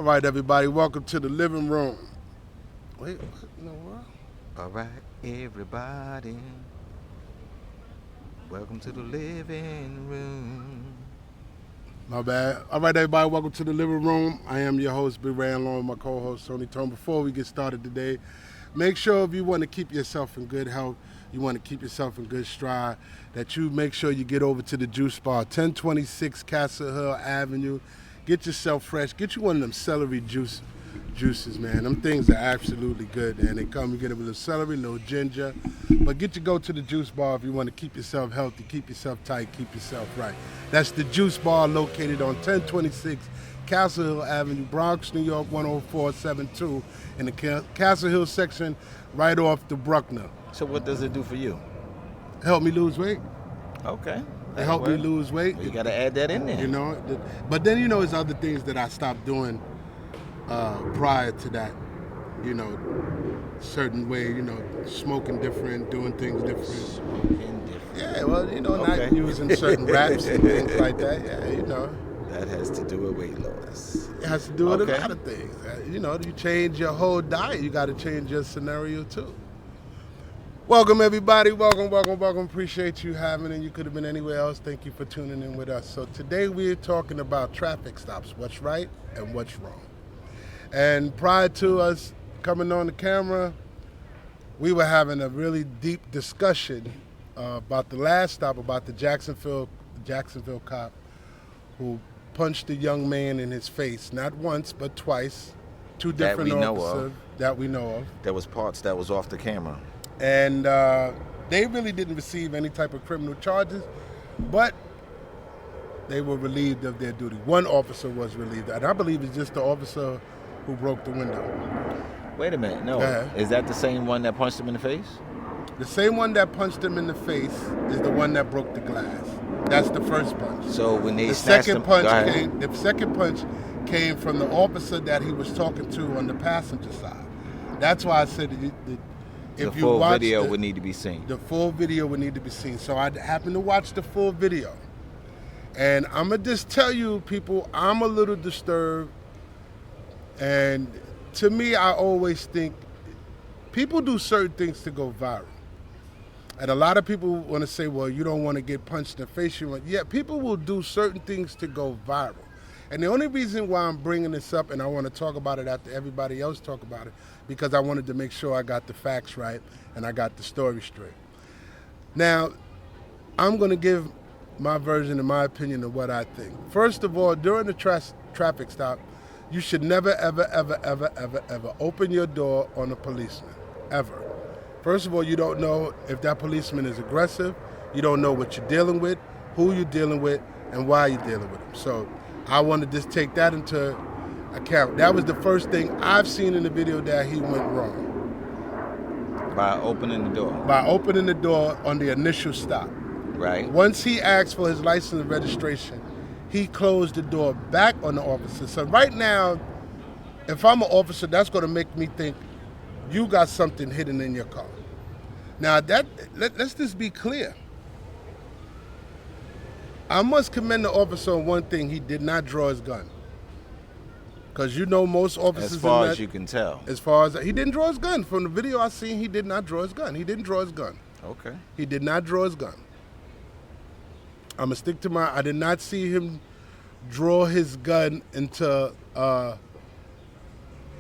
All right, everybody, welcome to the living room. Wait, what in the world? All right, everybody. Welcome to the living room. My bad. All right, everybody, welcome to the living room. I am your host, Big Ray, along with my co-host, Tony Tone. Before we get started today, make sure if you want to keep yourself in good health, you want to keep yourself in good stride, that you make sure you get over to the Juice Bar, 1026 Castle Hill Avenue. Get yourself fresh. Get you one of them celery juices, man. Them things are absolutely good, and they come, you get it with a celery, no ginger. But go to the Juice Bar if you want to keep yourself healthy, keep yourself tight, keep yourself right. That's the Juice Bar located on 1026 Castle Hill Avenue, Bronx, New York, 10472, in the Castle Hill section right off the Bruckner. So what does it do for you? Help me lose weight. Okay. It helped me lose weight. Well, you got to add that in there. You know, but then there's other things that I stopped doing prior to that. You know, certain way. Smoking different, doing things different. Smoking different. Yeah, well, Okay. not using certain wraps and things like that. Yeah, That has to do with weight loss. it has to do with Okay. a lot of things. You change your whole diet. You got to change your scenario too. Welcome, everybody. Welcome. Appreciate you having it. You could have been anywhere else. Thank you for tuning in with us. So today we're talking about traffic stops, what's right and what's wrong. And prior to us coming on the camera, we were having a really deep discussion about the last stop, about the Jacksonville cop who punched a young man in his face, not once, but twice. Two That different we know officers of. that we know of. There was parts that was off the camera. And they really didn't receive any type of criminal charges, but they were relieved of their duty. One officer was relieved, and I believe it's just the officer who broke the window. Wait a minute. No. Go ahead. Is that the same one that punched him in the face? The same one that punched him in the face is the one that broke the glass. That's the first punch. So when they The snatched second him, punch go ahead. came. The second punch came from the officer that he was talking to on the passenger side. That's why I said that if The you full watch video would need to be seen. the full video would need to be seen. So I happened to watch the full video, and I'm gonna just tell you, people, I'm a little disturbed. And to me, I always think people do certain things to go viral. And a lot of people want to say, well, you don't want to get punched in the face. Yeah, people will do certain things to go viral. And the only reason why I'm bringing this up, and I want to talk about it after everybody else talk about it, because I wanted to make sure I got the facts right and I got the story straight. Now, I'm going to give my version and my opinion of what I think. First of all, during the traffic stop, you should never, ever, ever, ever, ever, ever open your door on a policeman, ever. First of all, you don't know if that policeman is aggressive. You don't know what you're dealing with, who you're dealing with, and why you're dealing with him. So I want to just take that into account. That was the first thing I've seen in the video that he went wrong. By opening the door. By opening the door on the initial stop. Right. Once he asked for his license and registration, he closed the door back on the officer. So right now, if I'm an officer, that's going to make me think you got something hidden in your car. Now, let's just be clear. I must commend the officer on one thing. He did not draw his gun. Because most officers... As far as you can tell. As far as... He didn't draw his gun. From the video I seen, he did not draw his gun. He didn't draw his gun. Okay. He did not draw his gun. I'm going to stick to I did not see him draw his gun until...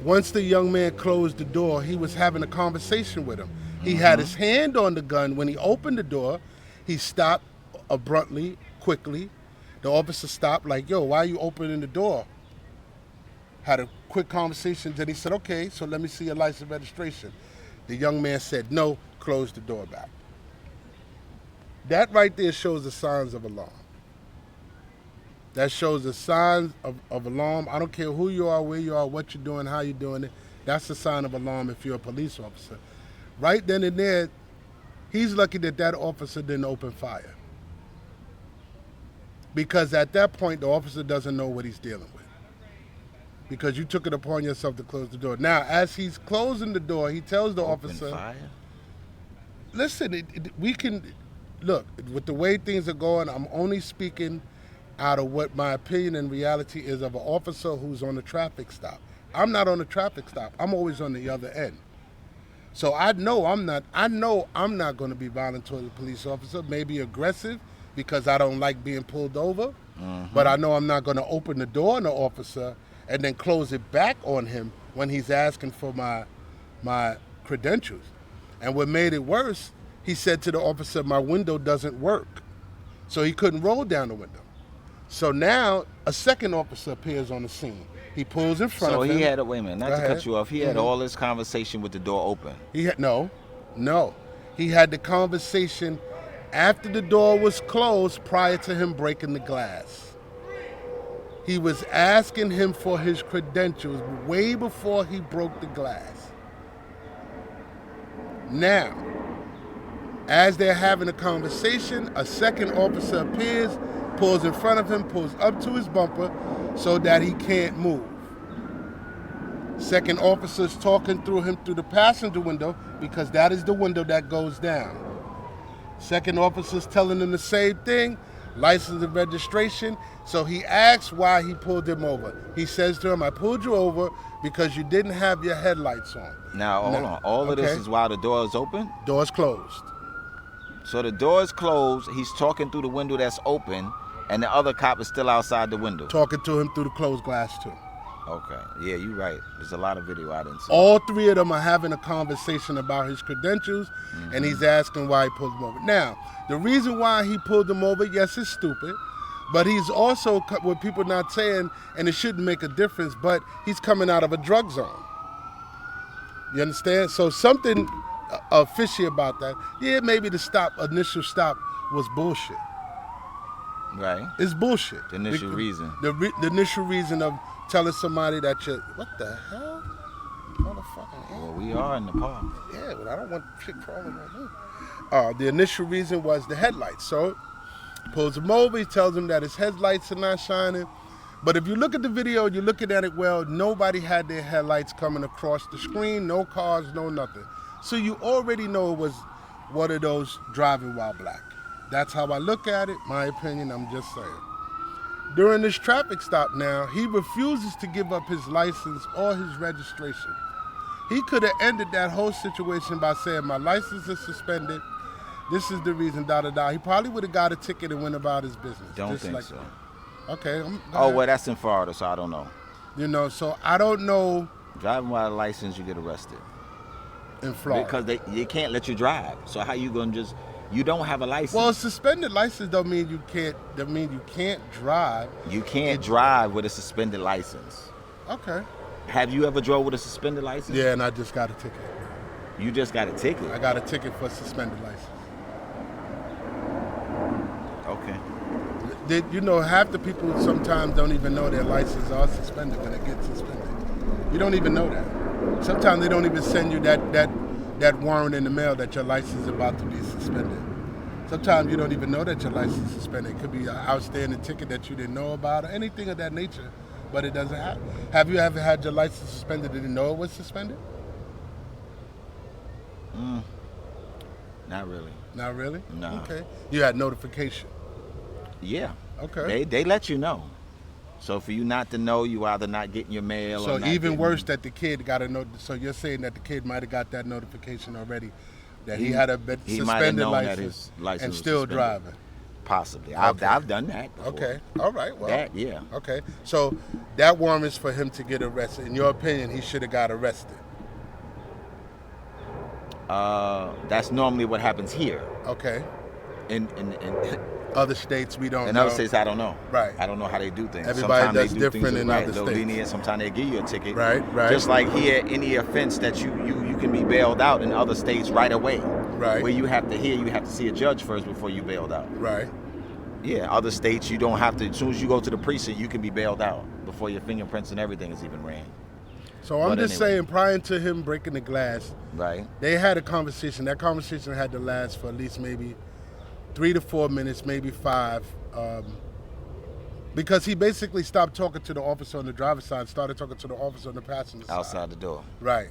once the young man closed the door, he was having a conversation with him. He had his hand on the gun. When he opened the door, he stopped abruptly, quickly. The officer stopped like, yo, why are you opening the door? Had a quick conversation. Then he said, okay, so let me see your license and registration. The young man said, no, closed the door back. That right there shows the signs of alarm. That shows the signs of alarm. I don't care who you are, where you are, what you're doing, how you're doing it. That's a sign of alarm if you're a police officer. Right then and there, he's lucky that officer didn't open fire. Because at that point, the officer doesn't know what he's dealing with. Because you took it upon yourself to close the door. Now, as he's closing the door, he tells the officer, Fire? listen, we can, look, with the way things are going, I'm only speaking out of what my opinion and reality is of an officer who's on a traffic stop. I'm not on a traffic stop. I'm always on the other end. So I know I'm not going to be violent toward a police officer, maybe aggressive because I don't like being pulled over, but I know I'm not going to open the door on the officer and then close it back on him when he's asking for my credentials. And what made it worse, he said to the officer, my window doesn't work. So he couldn't roll down the window. So now a second officer appears on the scene. He pulls in front of him. So he had wait a minute, not to cut you off. He had all this conversation with the door open. He had no. He had the conversation after the door was closed prior to him breaking the glass. He was asking him for his credentials way before he broke the glass. Now, as they're having a conversation, a second officer appears, pulls in front of him, pulls up to his bumper so that he can't move. Second officer's talking through him through the passenger window because that is the window that goes down. Second officer's telling him the same thing, license and registration. So he asks why he pulled him over. He says to him, I pulled you over because you didn't have your headlights on. Now, hold on. All of this is while the door is open? Door's closed. So the door is closed, he's talking through the window that's open, and the other cop is still outside the window. Talking to him through the closed glass too. Okay, yeah, you're right. There's a lot of video I didn't see. All three of them are having a conversation about his credentials, and he's asking why he pulled him over. Now, the reason why he pulled him over, yes, it's stupid, but he's also, what people not saying, and it shouldn't make a difference, but he's coming out of a drug zone. You understand? So something fishy about that. Yeah, maybe the initial stop was bullshit. Right. It's bullshit. The initial reason. The initial reason of telling somebody that you're, what the hell? Motherfucking hell. Well, we are in the park. Yeah, but I don't want shit crawling on me. The initial reason was the headlights. So, pulls him over, he tells him that his headlights are not shining. But if you look at the video, you're looking at it well, nobody had their headlights coming across the screen, no cars, no nothing. So you already know it was one of those driving while black. That's how I look at it, my opinion, I'm just saying. During this traffic stop now, he refuses to give up his license or his registration. He could have ended that whole situation by saying, my license is suspended, this is the reason, da-da-da. He probably would have got a ticket and went about his business. Don't think so. That. Okay. Well, that's in Florida, so I don't know. You know, so I don't know. Driving without a license, you get arrested. In Florida. Because they can't let you drive. So how you gonna just, you don't have a license. Well, a suspended license don't mean you can't drive. You can't drive with a suspended license. Okay. Have you ever drove with a suspended license? Yeah, and I just got a ticket. You just got a ticket? I got a ticket for a suspended license. Okay. You know, half the people sometimes don't even know their licenses are suspended when it gets suspended. You don't even know that. Sometimes they don't even send you that warrant in the mail that your license is about to be suspended. Sometimes you don't even know that your license is suspended. It could be an outstanding ticket that you didn't know about or anything of that nature, but it doesn't happen. Have you ever had your license suspended and didn't know it was suspended? Not really. Not really? No. Okay. You had notification? Yeah. Okay. They let you know. So for you not to know, you either not getting your mail or not even worse that the kid got a note. So you're saying that the kid might have got that notification already, that he had a suspended license and still driving. Possibly. Okay. I've done that before. Okay. All right. Well. That, yeah. Okay. So that warrant is for him to get arrested. In your opinion, he should have got arrested. That's normally what happens here. Okay. In other states, we don't know. In other states, I don't know. Right. I don't know how they do things. Everybody sometimes does they do different things in right, other they'll states. lenient. Sometimes they give you a ticket. Right. Just like here, any offense that you can be bailed out in other states right away. Right. Where you have to see a judge first before you bailed out. Right. Yeah, other states you don't have to. As soon as you go to the precinct, you can be bailed out before your fingerprints and everything is even ran. So I'm just saying, prior to him breaking the glass, right? They had a conversation. That conversation had to last for at least maybe 3 to 4 minutes, maybe 5, because he basically stopped talking to the officer on the driver's side, started talking to the officer on the passenger side. Outside the door. Right.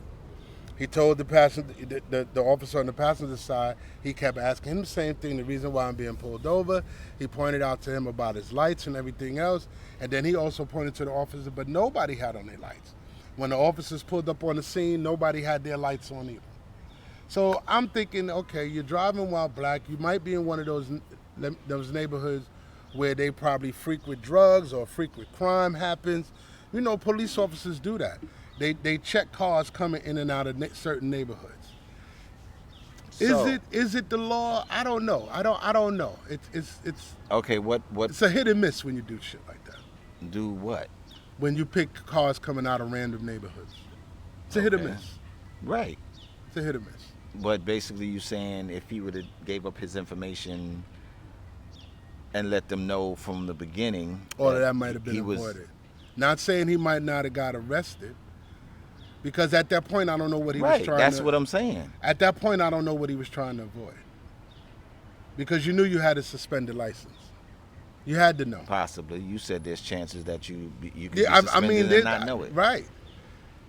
He told the passenger, the officer on the passenger side, he kept asking him the same thing, the reason why I'm being pulled over. He pointed out to him about his lights and everything else. And then he also pointed to the officer, but nobody had on their lights. When the officers pulled up on the scene, nobody had their lights on either. So I'm thinking, okay, you're driving while black. You might be in one of those neighborhoods where they probably frequent drugs or frequent crime happens. You know, police officers do that. They check cars coming in and out of certain neighborhoods. So, Is it the law? I don't know. I don't know. It's okay. What it's a hit and miss when you do shit like that. do what? When you pick cars coming out of random neighborhoods, it's a hit or Okay. miss. Right. It's a hit or miss. But basically, you saying if he would have gave up his information and let them know from the beginning, Or that might have been he was. avoided. Not saying he might not have got arrested, because at that point I don't know what he was Right. trying That's to. what I'm saying. At that point I don't know what he was trying to avoid. Because you knew you had a suspended license. You had to know. Possibly, you said there's chances that you could be Yeah, I suspended mean, and not know it. right?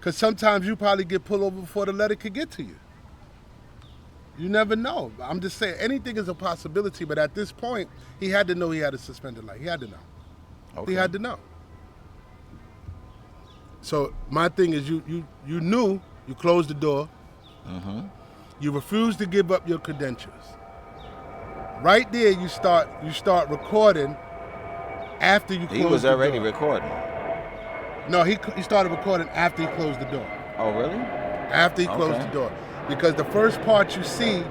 Because sometimes you probably get pulled over before the letter could get to you. You never know. I'm just saying anything is a possibility. But at this point, he had to know he had a suspended license. He had to know. Okay. He had to know. So my thing is, you knew. You closed the door. Mm-hmm. You refused to give up your credentials. Right there, you start recording after you closed the door. He was already recording. No, he started recording after he closed the door. Oh, really? After he closed Okay. the door. Because the first part you see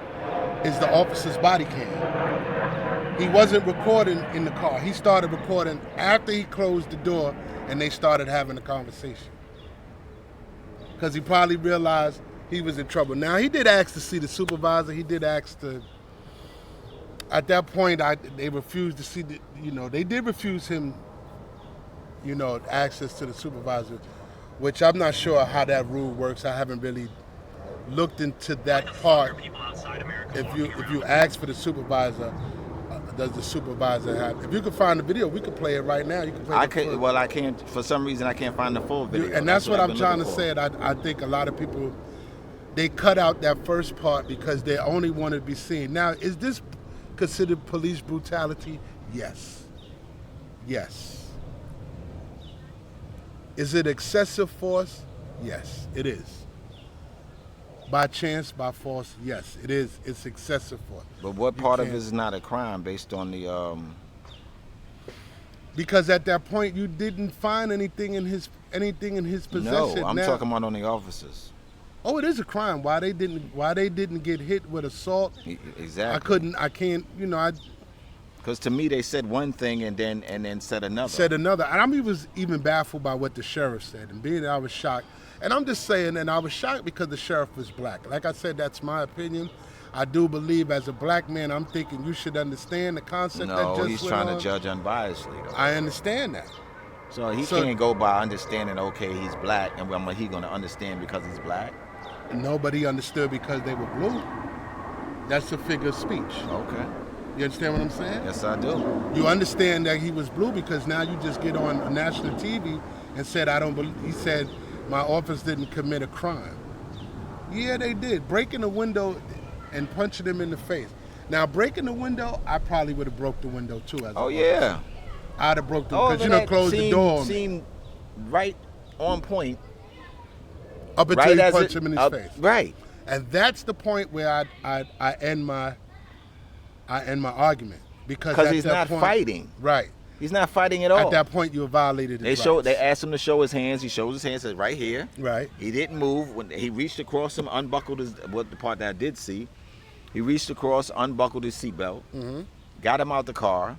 is the officer's body cam. He wasn't recording in the car. He started recording after he closed the door and they started having a conversation. Because he probably realized he was in trouble. Now, he did ask to see the supervisor. He did ask to... At that point, they refused to see they did refuse him, access to the supervisor, which I'm not sure how that rule works. I haven't really looked into that part. If you ask for the supervisor, does the supervisor have? If you can find the video, we could play it right now. You can play. I can't. For some reason, I can't find the full video. And that's what I've I'm been trying to looking say. And I think a lot of people, they cut out that first part because they only want to be seen. Now, is this considered police brutality? Yes. Yes. Is it excessive force? Yes, it is. By chance, by force, yes, it is. It's excessive force. But what You part of it can't- is not a crime based on the? Because at that point you didn't find anything in his possession. No, I'm Now- talking about on the officers. Oh, it is a crime. Why they didn't get hit with assault? Exactly. I can't. I Because to me, they said one thing and then said another. said another. And I was even baffled by what the sheriff said. And being that I was shocked. And I'm just saying, and I was shocked because the sheriff was black. Like I said, that's my opinion. I do believe as a black man, I'm thinking you should understand the concept that No, just he's went trying on. to judge unbiasedly. Though. I understand that. So he So- can't go by understanding, okay, he's black, and when he going to understand because he's black? Nobody understood because they were blue. That's a figure of speech. Okay. You understand what I'm saying? Yes, I do. You understand that he was blue because now you just get on national TV and said, I don't believe, he said, my office didn't commit a crime. Yeah, they did. Breaking the window and punching him in the face. Now, breaking the window, I probably would have broke the window too. As Oh, an yeah. officer. I'd have broke the All because of you know that closed the door on me. seemed right on point. Up until Right you as punch it, him in his up- face. Right. And that's the point where I end my argument because Because at he's that not point, all. Right. He's not fighting at all. At that point, you violated his rights. They asked him to show his hands. He shows his hands, says right here. Right. He didn't move. When he reached across him, unbuckled his, what the part that I did see, he reached across, unbuckled his seatbelt, got him out the car.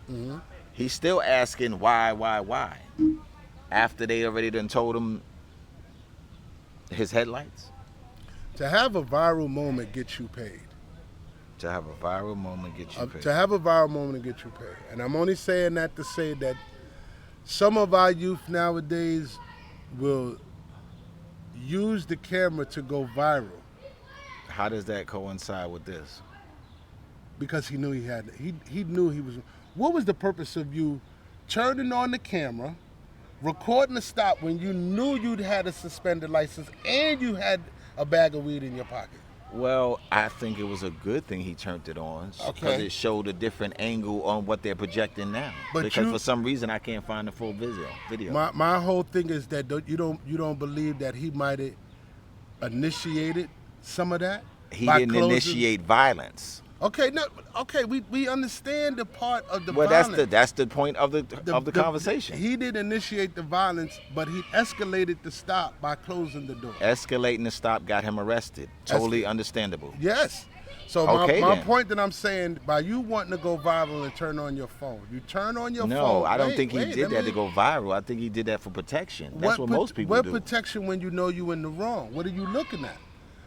He's still asking why, after they already done told him his headlights. To have a viral moment gets you paid. To have a viral moment get you paid. To have a viral moment get you paid. And I'm only saying that to say that some of our youth nowadays will use the camera to go viral How does that coincide with this? because he knew he knew he was. What was the purpose of you turning on the camera, recording the stop when you knew you'd had a suspended license and you had a bag of weed in your pocket? Well, I think it was a good thing he turned it on because Okay. it showed a different angle on what they're projecting now. But because you- for some reason I can't find the full video. My whole thing is that you don't believe that he might have initiated some of that. He by didn't closing- initiate violence. Okay, no, okay, we understand the part of the Well, violence. that's the point of the conversation. He didn't initiate the violence, but he escalated the stop by closing the door. Escalating the stop got him arrested. Totally understandable. Yes. So Okay, my then. point that I'm saying, by you wanting to go viral and turn on your phone, you turn on your phone. No, I don't Wait, think he wait, did let that me- to go viral. I think he did that for protection. That's what most people what do. protection when you know you in the wrong? What are you looking at?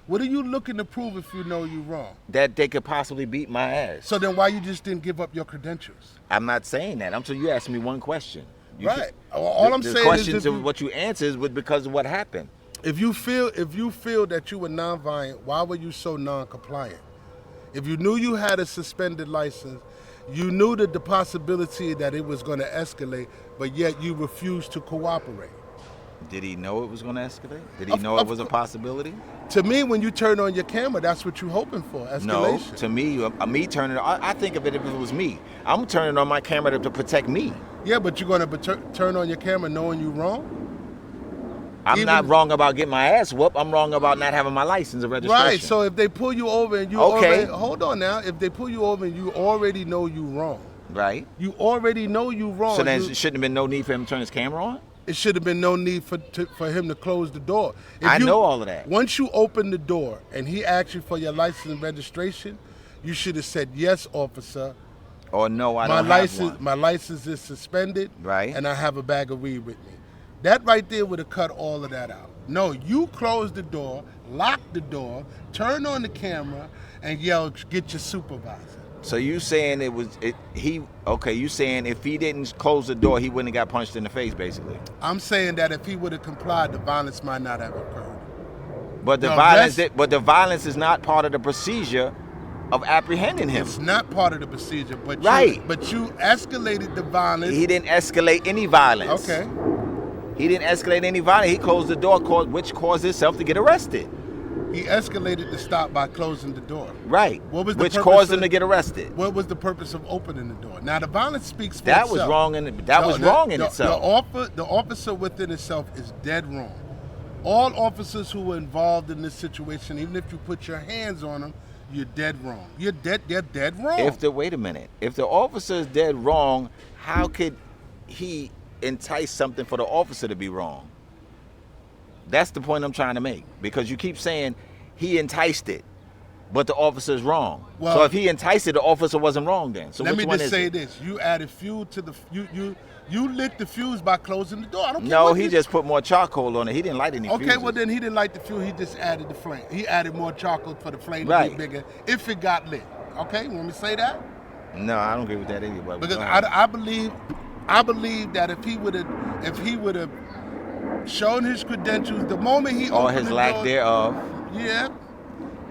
What are you looking to prove if you know you wrong? That they could possibly beat my ass. So then why you just didn't give up your credentials? I'm not saying that. I'm so you asked me one question. You Right. could- All I'm the saying is questions if of you- what you answered was because of what happened. If you feel that you were nonviolent, why were you so non-compliant? If you knew you had a suspended license, you knew that the possibility that it was going to escalate, but yet you refused to cooperate. Did he know it was going to escalate? Did he Of- know it of was a cour- possibility? To me, when you turn on your camera, that's what you're hoping for, No, escalation. to me, me turning. I think of it if it was me. I'm turning on my camera to protect me. Yeah, but you're going to turn on your camera knowing you're wrong? I'm Even- not wrong about getting my ass whooped. I'm wrong about not having my license or registration. Right, so if they pull you over and you Okay. already, hold on now, if they pull you over and you already know you wrong, Right. you already know you wrong. So then you- it shouldn't have been no need for him to turn his camera on. it should have been no need for him to close the door. If I know all of that. Once you open the door and he asked you for your license and registration, you should have said, "Yes, officer. Or no, I My don't license, have one. my license is suspended, Right. and I have a bag of weed with me." That right there would have cut all of that out. No, you closed the door, locked the door, turned on the camera, and yelled, "Get your supervisor." So you saying it was he? Okay, you saying if he didn't close the door, he wouldn't have got punched in the face, basically. I'm saying that if he would have complied, the violence might not have occurred. But the No, violence, that's- but the violence is not part of the procedure of apprehending him. It's not part of the procedure, but Right. you escalated the violence. He didn't escalate any violence. Okay. He didn't escalate any violence. He closed the door, which caused himself to get arrested. He escalated the stop by closing the door. Right. What was the which purpose caused him of- to get arrested. What was the purpose of opening the door? Now the violence speaks for That itself. was wrong in itself. The officer within itself is dead wrong. All officers who were involved in this situation, even if you put your hands on them, you're dead wrong. You're dead wrong. Wait a minute. If the officer is dead wrong, how could he entice something for the officer to be wrong? That's the point I'm trying to make. Because you keep saying he enticed it, but the officer's wrong. Well- so if he enticed it, the officer wasn't wrong then. So Let which me one just is say it? this: you added fuel to the you lit the fuse by closing the door. I don't care. No, what he you- just put more charcoal on it. He didn't light any Okay, fuses. well then he didn't light the fuel. He just added the flame. He added more charcoal for the flame to Right. be bigger if it got lit. Okay, you want me to say that? No, I don't agree with that either. But Because go ahead. I believe that if he would have shown his credentials the moment he or opened his the lack door, thereof, yeah,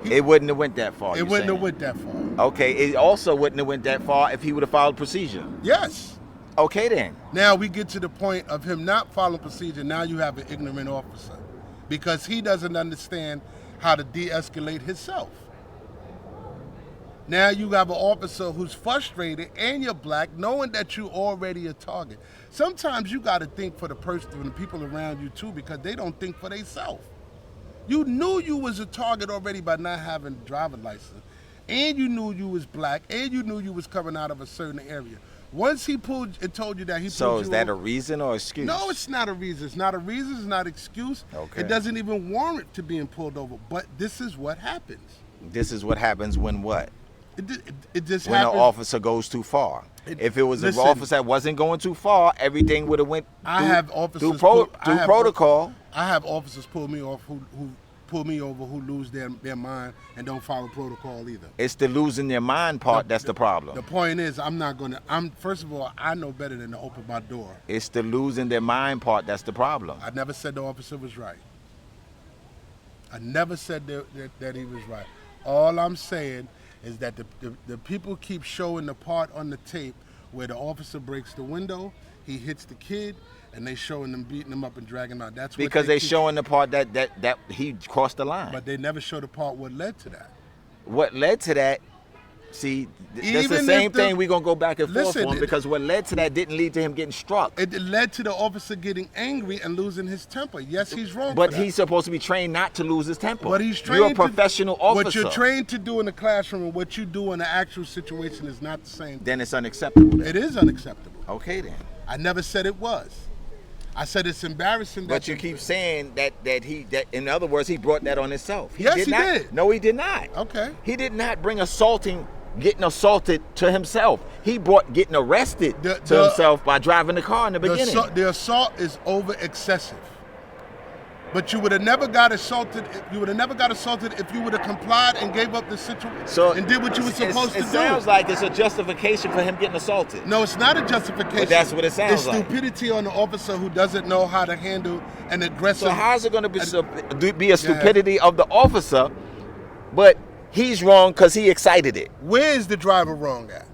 it wouldn't have went that far. it you're wouldn't have saying. went that far. Okay, it also wouldn't have went that far if he would have followed procedure. Yes. Okay then. Now we get to the point of him not following procedure. Now you have an ignorant officer because he doesn't understand how to de-escalate himself. Now you have an officer who's frustrated and you're black, knowing that you already a target. Sometimes you got to think for the person and the people around you too, because they don't think for themselves. You knew you was a target already by not having a driver's license, and you knew you was black, and you knew you was coming out of a certain area. Once he pulled and told you that he So pulled is you that a over- reason or excuse? No, it's not a reason. It's not a reason. It's not an excuse. Okay. It doesn't even warrant to being pulled over. But this is what happens. This is what happens when what? It just When an happens. officer goes too far. If it was an Listen. officer that wasn't going too far, everything would have went I through, have officers through, pro, I through have- protocol. I have officers pull me off who pull me over who lose their mind and don't follow protocol either. It's the losing their mind part that's the problem. The point is, first of all, I know better than to open my door. It's the losing their mind part that's the problem. I never said the officer was right. I never said that he was right. All I'm saying is that the people keep showing the part on the tape where the officer breaks the window, he hits the kid, and they showing them beating him up and dragging him out. That's Because what they keep- showing the part that he crossed the line. But they never show the part what led to that. What led to that? See, that's the Even same if the- thing we're gonna go back and forth Listen, on, because what led to that didn't lead to him getting struck. It led to the officer getting angry and losing his temper. Yes, he's wrong. But for that. he's supposed to be trained not to lose his temper. But he's trained You're a to- professional officer. What you're trained to do in the classroom and what you do in the actual situation is not the same. Then it's unacceptable. It is unacceptable. Okay then. I never said it was. I said it's embarrassing. But you keep saying that in other words he brought that on himself. Yes, he not. did. No, he did not. Okay. He did not bring getting assaulted to himself. He brought getting arrested to himself by driving the car in the beginning. The assault is over excessive. But you would have never got assaulted. You would have never got assaulted if you would have complied and gave up the situation and did what you were supposed to do. It sounds like it's a justification for him getting assaulted. No, it's not a justification. But that's what it sounds it's like. It's stupidity on the officer who doesn't know how to handle an aggressive. So how is it going to be a stupidity of the officer, but he's wrong because he excited it? Where is the driver wrong at?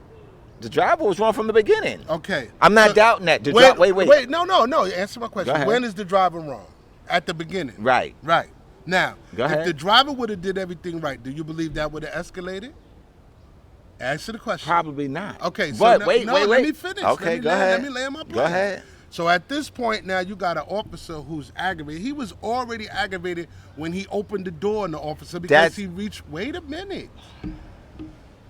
The driver was wrong from the beginning. Okay. I'm not doubting that. Wait. No. Answer my question. Go ahead. When is the driver wrong? At the beginning. Right. Right. Now, Go ahead. if the driver would have did everything right, do you believe that would have escalated? Answer the question. Probably not. Okay. So but now, wait. Let me finish. Okay, go ahead. Let me lay my plan. Go ahead. So at this point now, you got an officer who's aggravated. He was already aggravated when he opened the door on the officer because he reached. Wait a minute.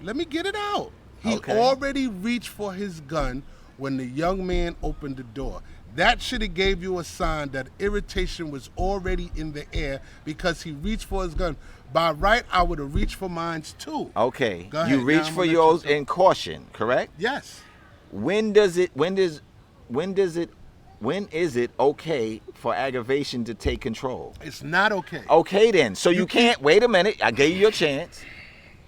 Let me get it out. He already reached for his gun when the young man opened the door. That should have gave you a sign that irritation was already in the air because he reached for his gun. By right, I would have reached for mine too. Okay. Go ahead. You reach for yours in caution, correct? Yes. When is it okay for aggravation to take control? It's not okay. Okay then. So you can't wait a minute. I gave you your chance.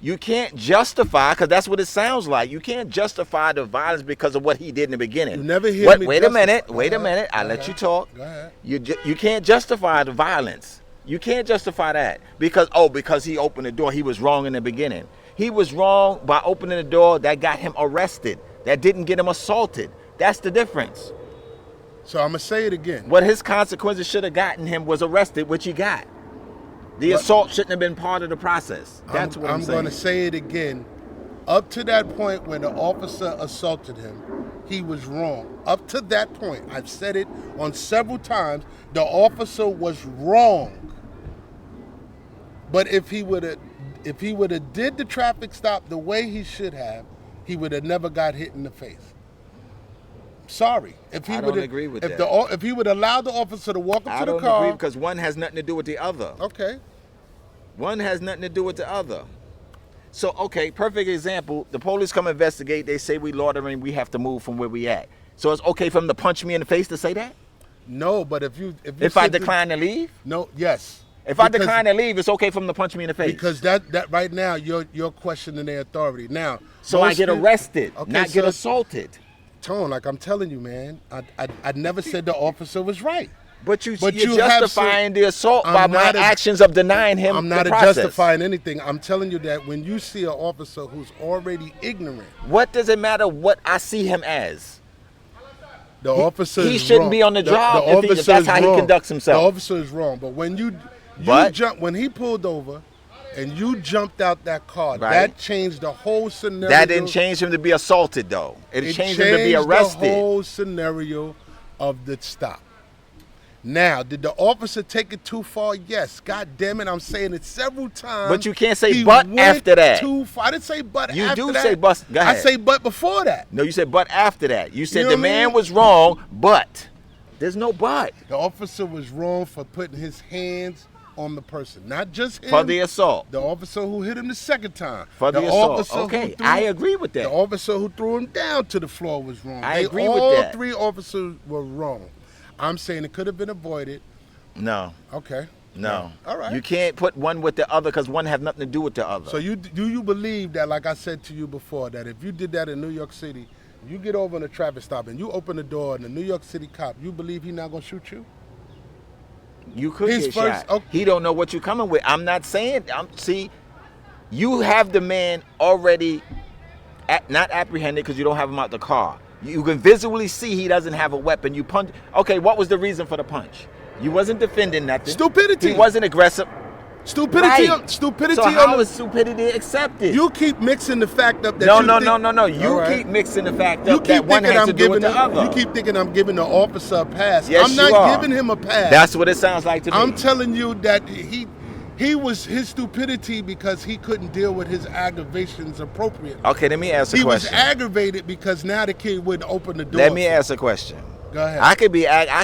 You can't justify, because that's what it sounds like. You can't justify the violence because of what he did in the beginning. You never hear me Wait a minute. Wait a minute. I Go let ahead. you talk. Go ahead. You can't justify the violence. You can't justify that because he opened the door. He was wrong in the beginning. He was wrong by opening the door. That got him arrested. That didn't get him assaulted. That's the difference. So I'm gonna say it again. What his consequences should have gotten him was arrested, which he got. The assault shouldn't have been part of the process. That's what I'm saying. I'm going to say it again. Up to that point when the officer assaulted him, he was wrong. Up to that point, I've said it on several times, the officer was wrong. But if he would have did the traffic stop the way he should have, he would have never got hit in the face. Sorry. If he I don't agree with that. If he would allow the officer to walk up to the car. I don't agree because one has nothing to do with the other. Okay. One has nothing to do with the other. So, okay, perfect example. The police come investigate. They say we loitering. We have to move from where we at. So it's okay for them to punch me in the face to say that? No, but if I decline to leave? No, yes. If I decline to leave, it's okay for them to punch me in the face. Because that right now you're questioning their authority. Now, so I get arrested, get assaulted. Tone, like I'm telling you, man, I never said the officer was right. But you're justifying the assault by my actions of denying him I'm not the process. justifying anything. I'm telling you that when you see an officer who's already ignorant. What does it matter what I see him as? The officer he shouldn't be on the job if that's how he conducts himself. The officer is wrong. But when when he pulled over and you jumped out that car, that changed the whole scenario. That didn't change him to be assaulted, though. It changed him to be arrested. The whole scenario of the stop. Now, did the officer take it too far? Yes. God damn it, I'm saying it several times. But you can't say but after that. Too far. I didn't say but after that. You do say but. Go ahead. I say but before that. No, you said but after that. You said the man was wrong, but. There's no but. The officer was wrong for putting his hands on the person, not just him. For the assault. The officer who hit him the second time. For the assault. Okay, I agree with that. The officer who threw him down to the floor was wrong. I agree with that. All three officers were wrong. I'm saying it could have been avoided. No. Okay. No. All right. You can't put one with the other because one has nothing to do with the other. So do you believe that, like I said to you before, that if you did that in New York City, you get over in a traffic stop and you open the door and the New York City cop, you believe he's not going to shoot you? You could get shot. Okay. He don't know what you're coming with. I'm not saying. See, you have the man already not apprehended because you don't have him out the car. You can visually see he doesn't have a weapon. You punch. Okay, what was the reason for the punch? You wasn't defending nothing. Stupidity. He wasn't aggressive. Stupidity. Right. Stupidity. So how is stupidity accepted? You keep mixing the fact up that No. You You keep mixing the fact up that one has to do with the other. You keep thinking I'm giving the officer a pass. Yes, I'm not you are. giving him a pass. That's what it sounds like to me. I'm telling you that he was his stupidity because he couldn't deal with his aggravations appropriately. Okay, let me ask a He was question. aggravated because now the kid wouldn't open the door. Let me ask a question. Go ahead. I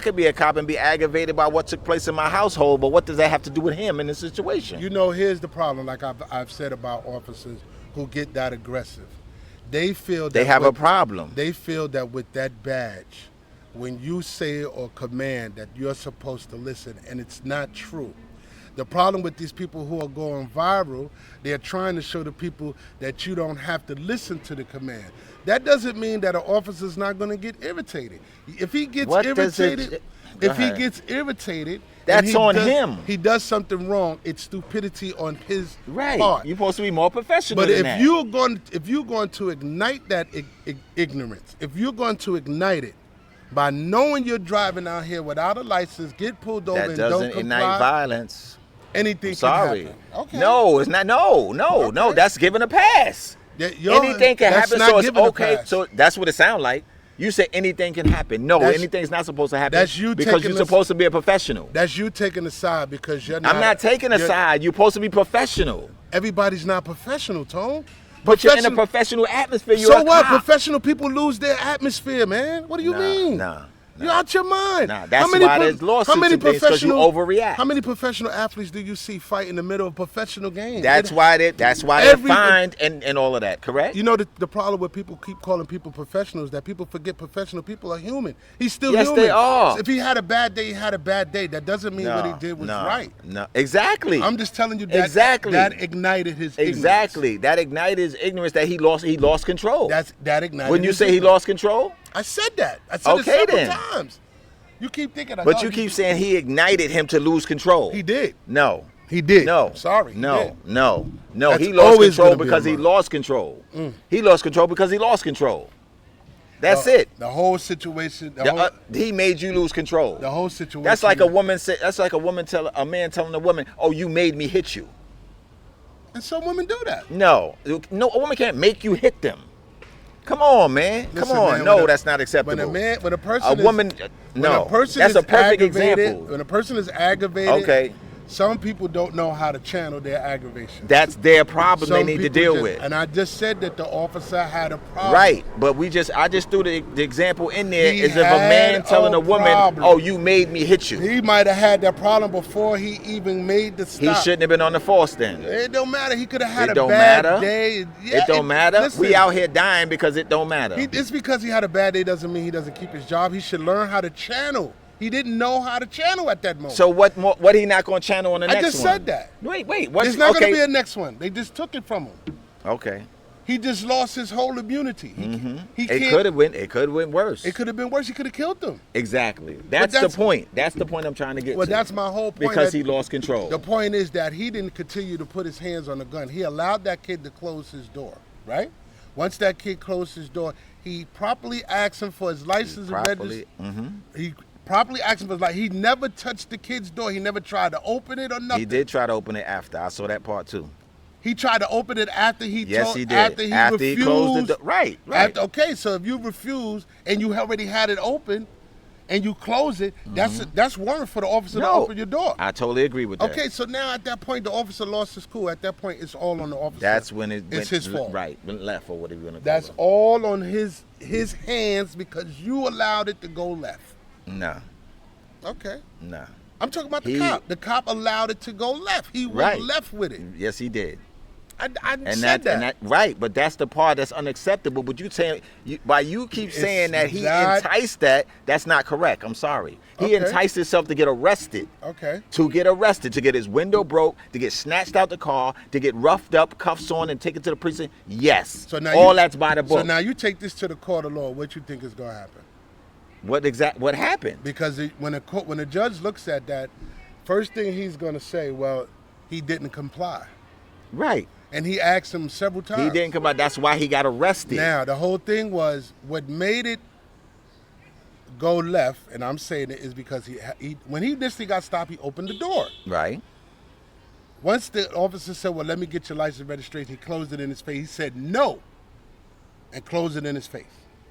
could be a cop and be aggravated by what took place in my household, but what does that have to do with him in this situation? You know, here's the problem. Like I've said about officers who get that aggressive, they feel that They have a problem. They feel that with that badge, when you say or command that you're supposed to listen, and it's not true. The problem with these people who are going viral, they're trying to show the people that you don't have to listen to the command. That doesn't mean that an officer's not going to get irritated. If he gets What does it- irritated, Go ahead. and That's he on does- him. He does something wrong. It's stupidity on his Right. part. You're supposed to be more professional But than if that. you're going to ignite that ignorance, if you're going to ignite it by knowing you're driving out here without a license, get pulled over that and doesn't don't ignite comply, violence. anything Sorry. can happen. Okay. No, it's not. No. Okay. That's giving a pass. Anything can that's happen, not so it's giving a okay. pass. So that's what it sounds like. You say anything can happen. No, That's- anything's not supposed to happen. that's you because taking you're the- supposed to be a professional. That's you taking a side because you're not. I'm not taking a you're- side. You're supposed to be professional. Everybody's not professional, Tone. But you're in a Professional- professional atmosphere. You're So a what? cop. Professional people lose their atmosphere, man. What do you mean? Nah. You're out your mind. Nah, that's why there's lawsuits and things, 'cause you overreact. How many professional athletes do you see fight in the middle of professional games? That's why they're every- fined and all of that, correct? You know the problem with people keep calling people professionals, that people forget professional people are human. He's still Yes, human. they are. If he had a bad day, he had a bad day. That doesn't mean what he did was right. No, exactly. I'm just telling you that Exactly. that ignited his Exactly. That ignited his ignorance that he lost control. That ignited. When you his say he ignorance. lost control? I said that. I said Okay, it several then. times. You keep thinking. But you keep saying he ignited him to lose control. He did. No. He did. No. Sorry. he No. did. No. That's He lost always control gonna be because a he lie. lost control. He lost control because he lost control. That's it. The whole situation. He made you lose control. The whole situation. That's like a woman say. That's like a man telling a woman, "Oh, you made me hit you." And some women do that. No, a woman can't make you hit them. Come on, man. Listen, Come on. man, No, that's not acceptable. When a person, No, when a person that's is a perfect aggravated, example. When a person is aggravated, Okay. some people don't know how to channel their aggravation. That's their problem. Some They need to people deal just- with. And I just said that the officer had a problem. Right, but I just threw the example in there He is if a had man telling a woman, problem. "Oh, you made me hit you." He might have had that problem before he even made the stop. He shouldn't have been on the force then. It don't matter. He could have had It a don't bad matter. day. Yeah, It don't matter. Listen, We out here dying because it don't matter. It's because he had a bad day doesn't mean he doesn't keep his job. He should learn how to channel. He didn't know how to channel at that moment. So what he not going to channel on the I next one? just said that. Wait. There's not going to be a next one. They just took it from him. Okay. He just lost his whole immunity. He It can't. could have went. It could have went worse. It could have been worse. He could have killed them. Exactly. That's that's- the point. That's the point I'm trying to get Well, to. that's my whole point. Because that- he lost control. The point is that he didn't continue to put his hands on the gun. He allowed that kid to close his door, right? Once that kid closed his door, he properly asked him for his license and Properly. registration. He properly asked him for his license. He never touched the kid's door. He never tried to open it or nothing. He did try to open it after. I saw that part too. He tried to open it after he Yes, told, he did. after he refused. closed the door. Right. Okay, so if you refuse and you already had it open and you close it, that's warrant for the officer to open your door. I totally agree with that. Okay, so now at that point, the officer lost his cool. At that point, it's all on the officer. That's when it it's went his fault. Right. Went left or whatever you want to call That's it. all on his hands because you allowed it to go left. Nah. Okay. Nah. I'm talking about the He- cop. The cop allowed it to go left. He went Right. left with it. Yes, he did. I said that. Right, but that's the part that's unacceptable. But you saying by you keep saying that he not- enticed that's not correct. I'm sorry. He Okay. enticed himself to get arrested. Okay. To get his window broke, to get snatched out the car, to get roughed up, cuffs on, and taken to the precinct. Yes. So now all that's by the book. So now you take this to the court of law. What you think is going to happen? What happened? Because when a judge looks at that, first thing he's going to say, well, he didn't comply. Right. And he asked him several times. He didn't come out. That's why he got arrested. Now, the whole thing was, what made it go left, and I'm saying it, is because he when he initially got stopped, he opened the door. Right. Once the officer said, well, let me get your license and registration, he closed it in his face. He said no, and closed it in his face.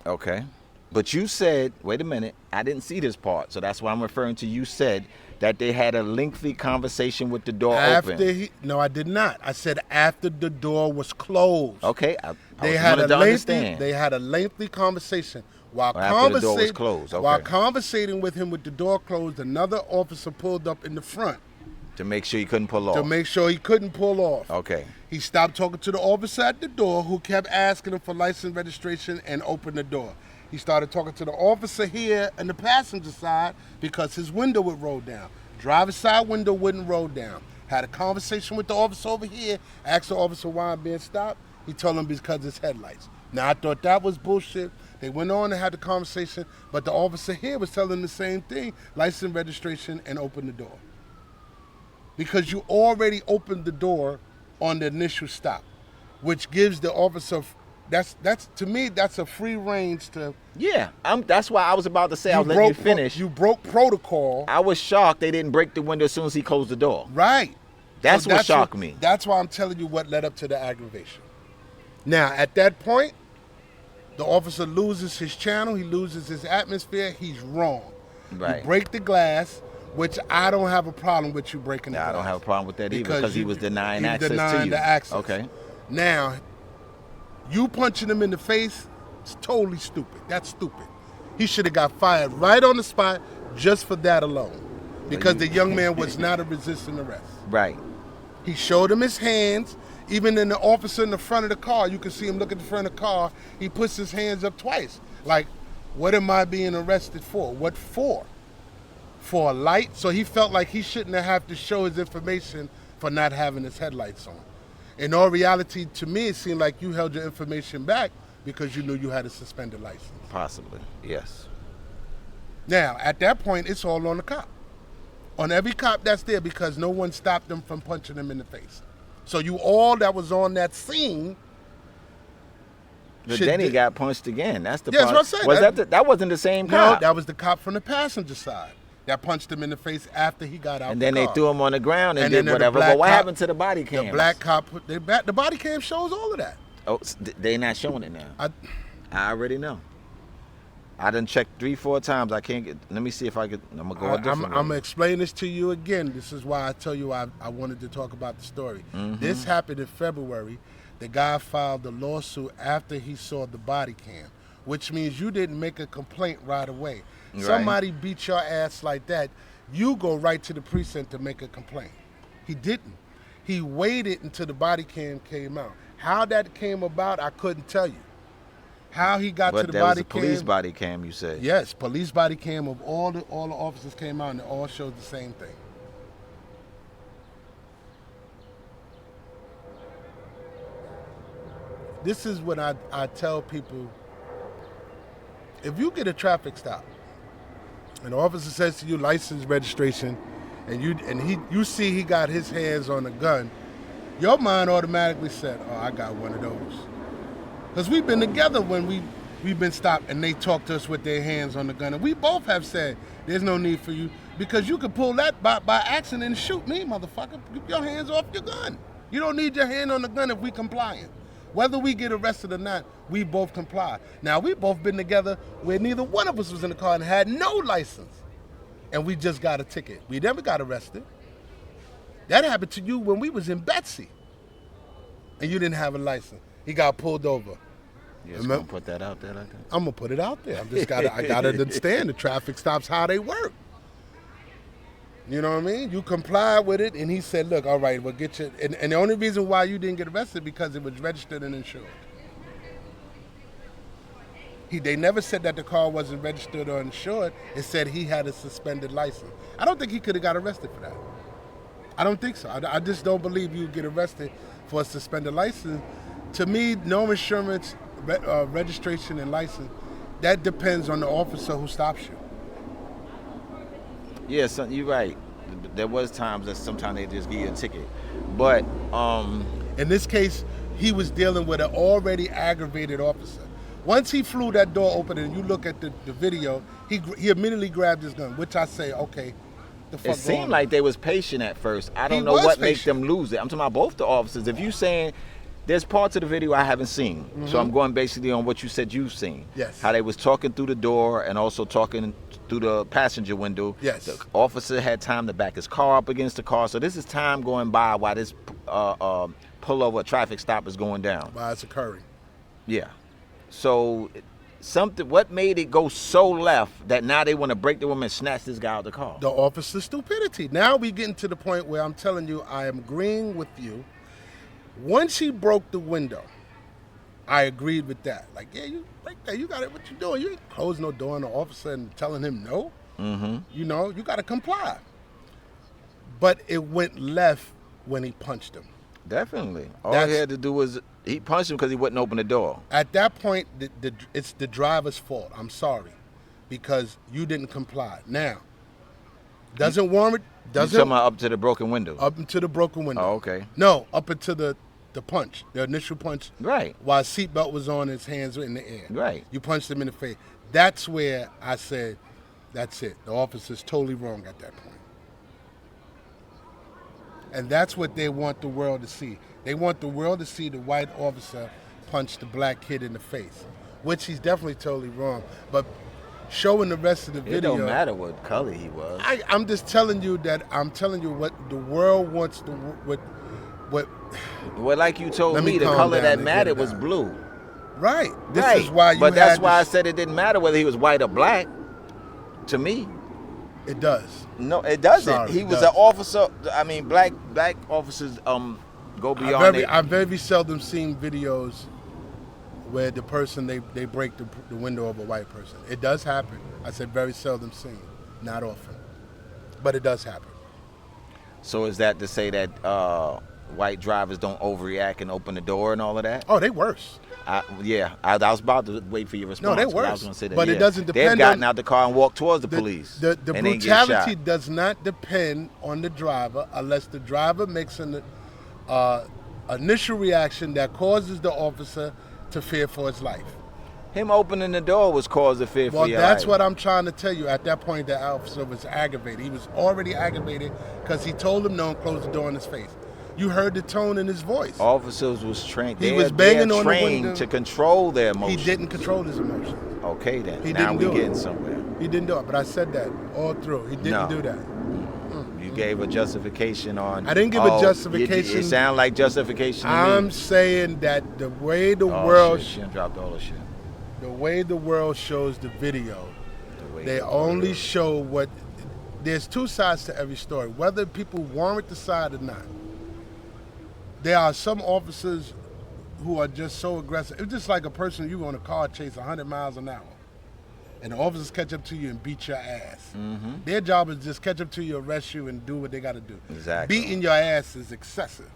Okay. But you said, wait a minute, I didn't see this part, so that's why I'm referring to you said that they had a lengthy conversation with the door open. No, I did not. I said after the door was closed. Okay, They had a lengthy conversation. After the door was closed. Okay. While conversating with him with the door closed, another officer pulled up in the front. To make sure he couldn't pull off. To make sure he couldn't pull off. Okay. He stopped talking to the officer at the door, who kept asking him for license registration, and opened the door. He started talking to the officer here on the passenger side because his window would roll down. Driver's side window wouldn't roll down. Had a conversation with the officer over here, asked the officer why I'm being stopped. He told him because it's headlights. Now, I thought that was bullshit. They went on and had the conversation, but the officer here was telling him the same thing, license registration, and open the door. Because you already opened the door on the initial stop, which gives the officer, that's to me, that's a free range to. Yeah, that's why I was about to say, I'll let you finish. You broke protocol. I was shocked they didn't break the window as soon as he closed the door. Right. That's what shocked me. That's why I'm telling you what led up to the aggravation. Now, at that point, the officer loses his channel, he loses his atmosphere, he's wrong. Right. You break the glass, which I don't have a problem with you breaking the glass. I don't have a problem with that either, because he was denying access to you. The access. Okay. Now, you punching him in the face, it's totally stupid. That's stupid. He should have got fired right on the spot just for that alone, because the young man was not a resisting arrest. Right. He showed him his hands. Even in the officer in the front of the car, you can see him look at the front of the car. He puts his hands up twice. Like, what am I being arrested for? What for? For a light? So he felt like he shouldn't have to show his information for not having his headlights on. In all reality, to me, it seemed like you held your information back because you knew you had a suspended license. Possibly, yes. Now, at that point, it's all on the cop. On every cop that's there, because no one stopped them from punching him in the face. So you all that was on that scene. But then he got punched again. That's the part. That's what I'm saying. That wasn't the same cop? No, that was the cop from the passenger side that punched him in the face after he got out. And then the car. They threw him on the ground and did whatever. But what happened to the body cam? The black cop, the body cam shows all of that. Oh, they not showing it now. I already know. I done checked 3-4 times. I can't get. Let me see if I could. I'm gonna go a different way. I'm gonna explain this to you again. This is why I tell you I wanted to talk about the story. Mm-hmm. This happened in February. The guy filed the lawsuit after he saw the body cam, which means you didn't make a complaint right away. Right. Somebody beat your ass like that, you go right to the precinct to make a complaint. He didn't. He waited until the body cam came out. How that came about, I couldn't tell you. How he got to the body cam. But there was a police body cam, you said. Yes, police body cam of all the officers came out, and it all showed the same thing. This is what I tell people. If you get a traffic stop, and the officer says to you, license, registration, and you see he got his hands on a gun, your mind automatically said, oh, I got one of those. Because we've been together when we've been stopped and they talk to us with their hands on the gun. And we both have said, there's no need for you, because you could pull that by accident and shoot me, motherfucker. Keep your hands off your gun. You don't need your hand on the gun if we compliant. Whether we get arrested or not, we both comply. Now, we both been together where neither one of us was in the car and had no license. And we just got a ticket. We never got arrested. That happened to you when we was in Betsy. And you didn't have a license. He got pulled over. You just gonna put that out there like that? I'm gonna put it out there. I gotta understand the traffic stops, how they work. You know what I mean? You complied with it, and he said, look, all right, we'll get you. And the only reason why you didn't get arrested because it was registered and insured. They never said that the car wasn't registered or insured. It said he had a suspended license. I don't think he could have got arrested for that. I don't think so. I just don't believe you get arrested for a suspended license. To me, no insurance, registration, and license, that depends on the officer who stops you. Yeah, so you're right. There was times that sometimes they just give you a ticket. But In this case, he was dealing with an already aggravated officer. Once he flew that door open and you look at the video, he immediately grabbed his gun, which I say, okay, the fuck It seemed like they was patient at first. I don't know what makes them lose it. I'm talking about both the officers. If you saying there's parts of the video I haven't seen, so I'm going basically on what you said you've seen. Yes. How they was talking through the door and also talking through the passenger window. Yes. The officer had time to back his car up against the car. So this is time going by while this pullover traffic stop is going down. While it's occurring. Yeah. So what made it go so left that now they want to break the woman and snatch this guy out of the car? The officer's stupidity. Now we getting to the point where I'm telling you, I am agreeing with you. Once he broke the window, I agreed with that. Like, yeah, you like that. You got it. What you doing? You ain't closing no door on the officer and telling him no. Mm-hmm. You know, you got to comply. But it went left when he punched him. Definitely. All he had to do was he punched him because he wouldn't open the door. At that point, it's the driver's fault. I'm sorry, because you didn't comply. Now, doesn't warrant. You talking about up to the broken window? Up into the broken window. Oh, okay. No, up into the punch, the initial punch. Right. While seatbelt was on, his hands were in the air. Right. You punched him in the face. That's where I said, that's it. The officer's totally wrong at that point. And that's what they want the world to see. They want the world to see the white officer punch the black kid in the face, which he's definitely totally wrong. But showing the rest of the video, it don't matter what color he was. I'm just telling you that I'm telling you what the world wants to what. Well, like you told me, the calm color down that and mattered get it was out. blue. Right. This Right. is why you. But that's why I this. said it didn't matter whether he was white or black. To me, It does. no, it doesn't. Sorry, He it was does. an officer. I mean, black officers go beyond. I've very seldom seen videos where the person they break the window of a white person. It does happen. I said very seldom seen, not often, but it does happen. So is that to say that white drivers don't overreact and open the door and all of that? Oh, they worse. I was about to wait for your response. they but I worse. was going to say that. But it yeah. doesn't depend They've gotten on- out the car and walked towards the police. The and then get brutality shot. does not depend on the driver unless the driver makes an initial reaction that causes the officer to fear for his life. Him opening the door was cause of fear Well, for your that's life. what I'm trying to tell you. At that point, the officer was aggravated. He was already aggravated because he told him no and closed the door in his face. You heard the tone in his voice. Officers was trained. He was banging on the trained window. to control their emotions. He didn't control his emotions. Okay then. He now didn't we do it. getting somewhere. He didn't do it, but I said that all through. He didn't No. do that. You gave a justification on. I didn't give a justification. It sound like justification to I'm me. saying that the way the Oh, world, shit. She done dropped all the shit. the way the world shows the video, The way they the only world- show what. There's two sides to every story, whether people warrant the side or not. There are some officers who are just so aggressive. It's just like a person you on a car chase 100 miles an hour, and the officers catch up to you and beat your ass. Mm-hmm. Their job is just catch up to you, arrest you, and do what they got to do. Exactly. Beating your ass is excessive.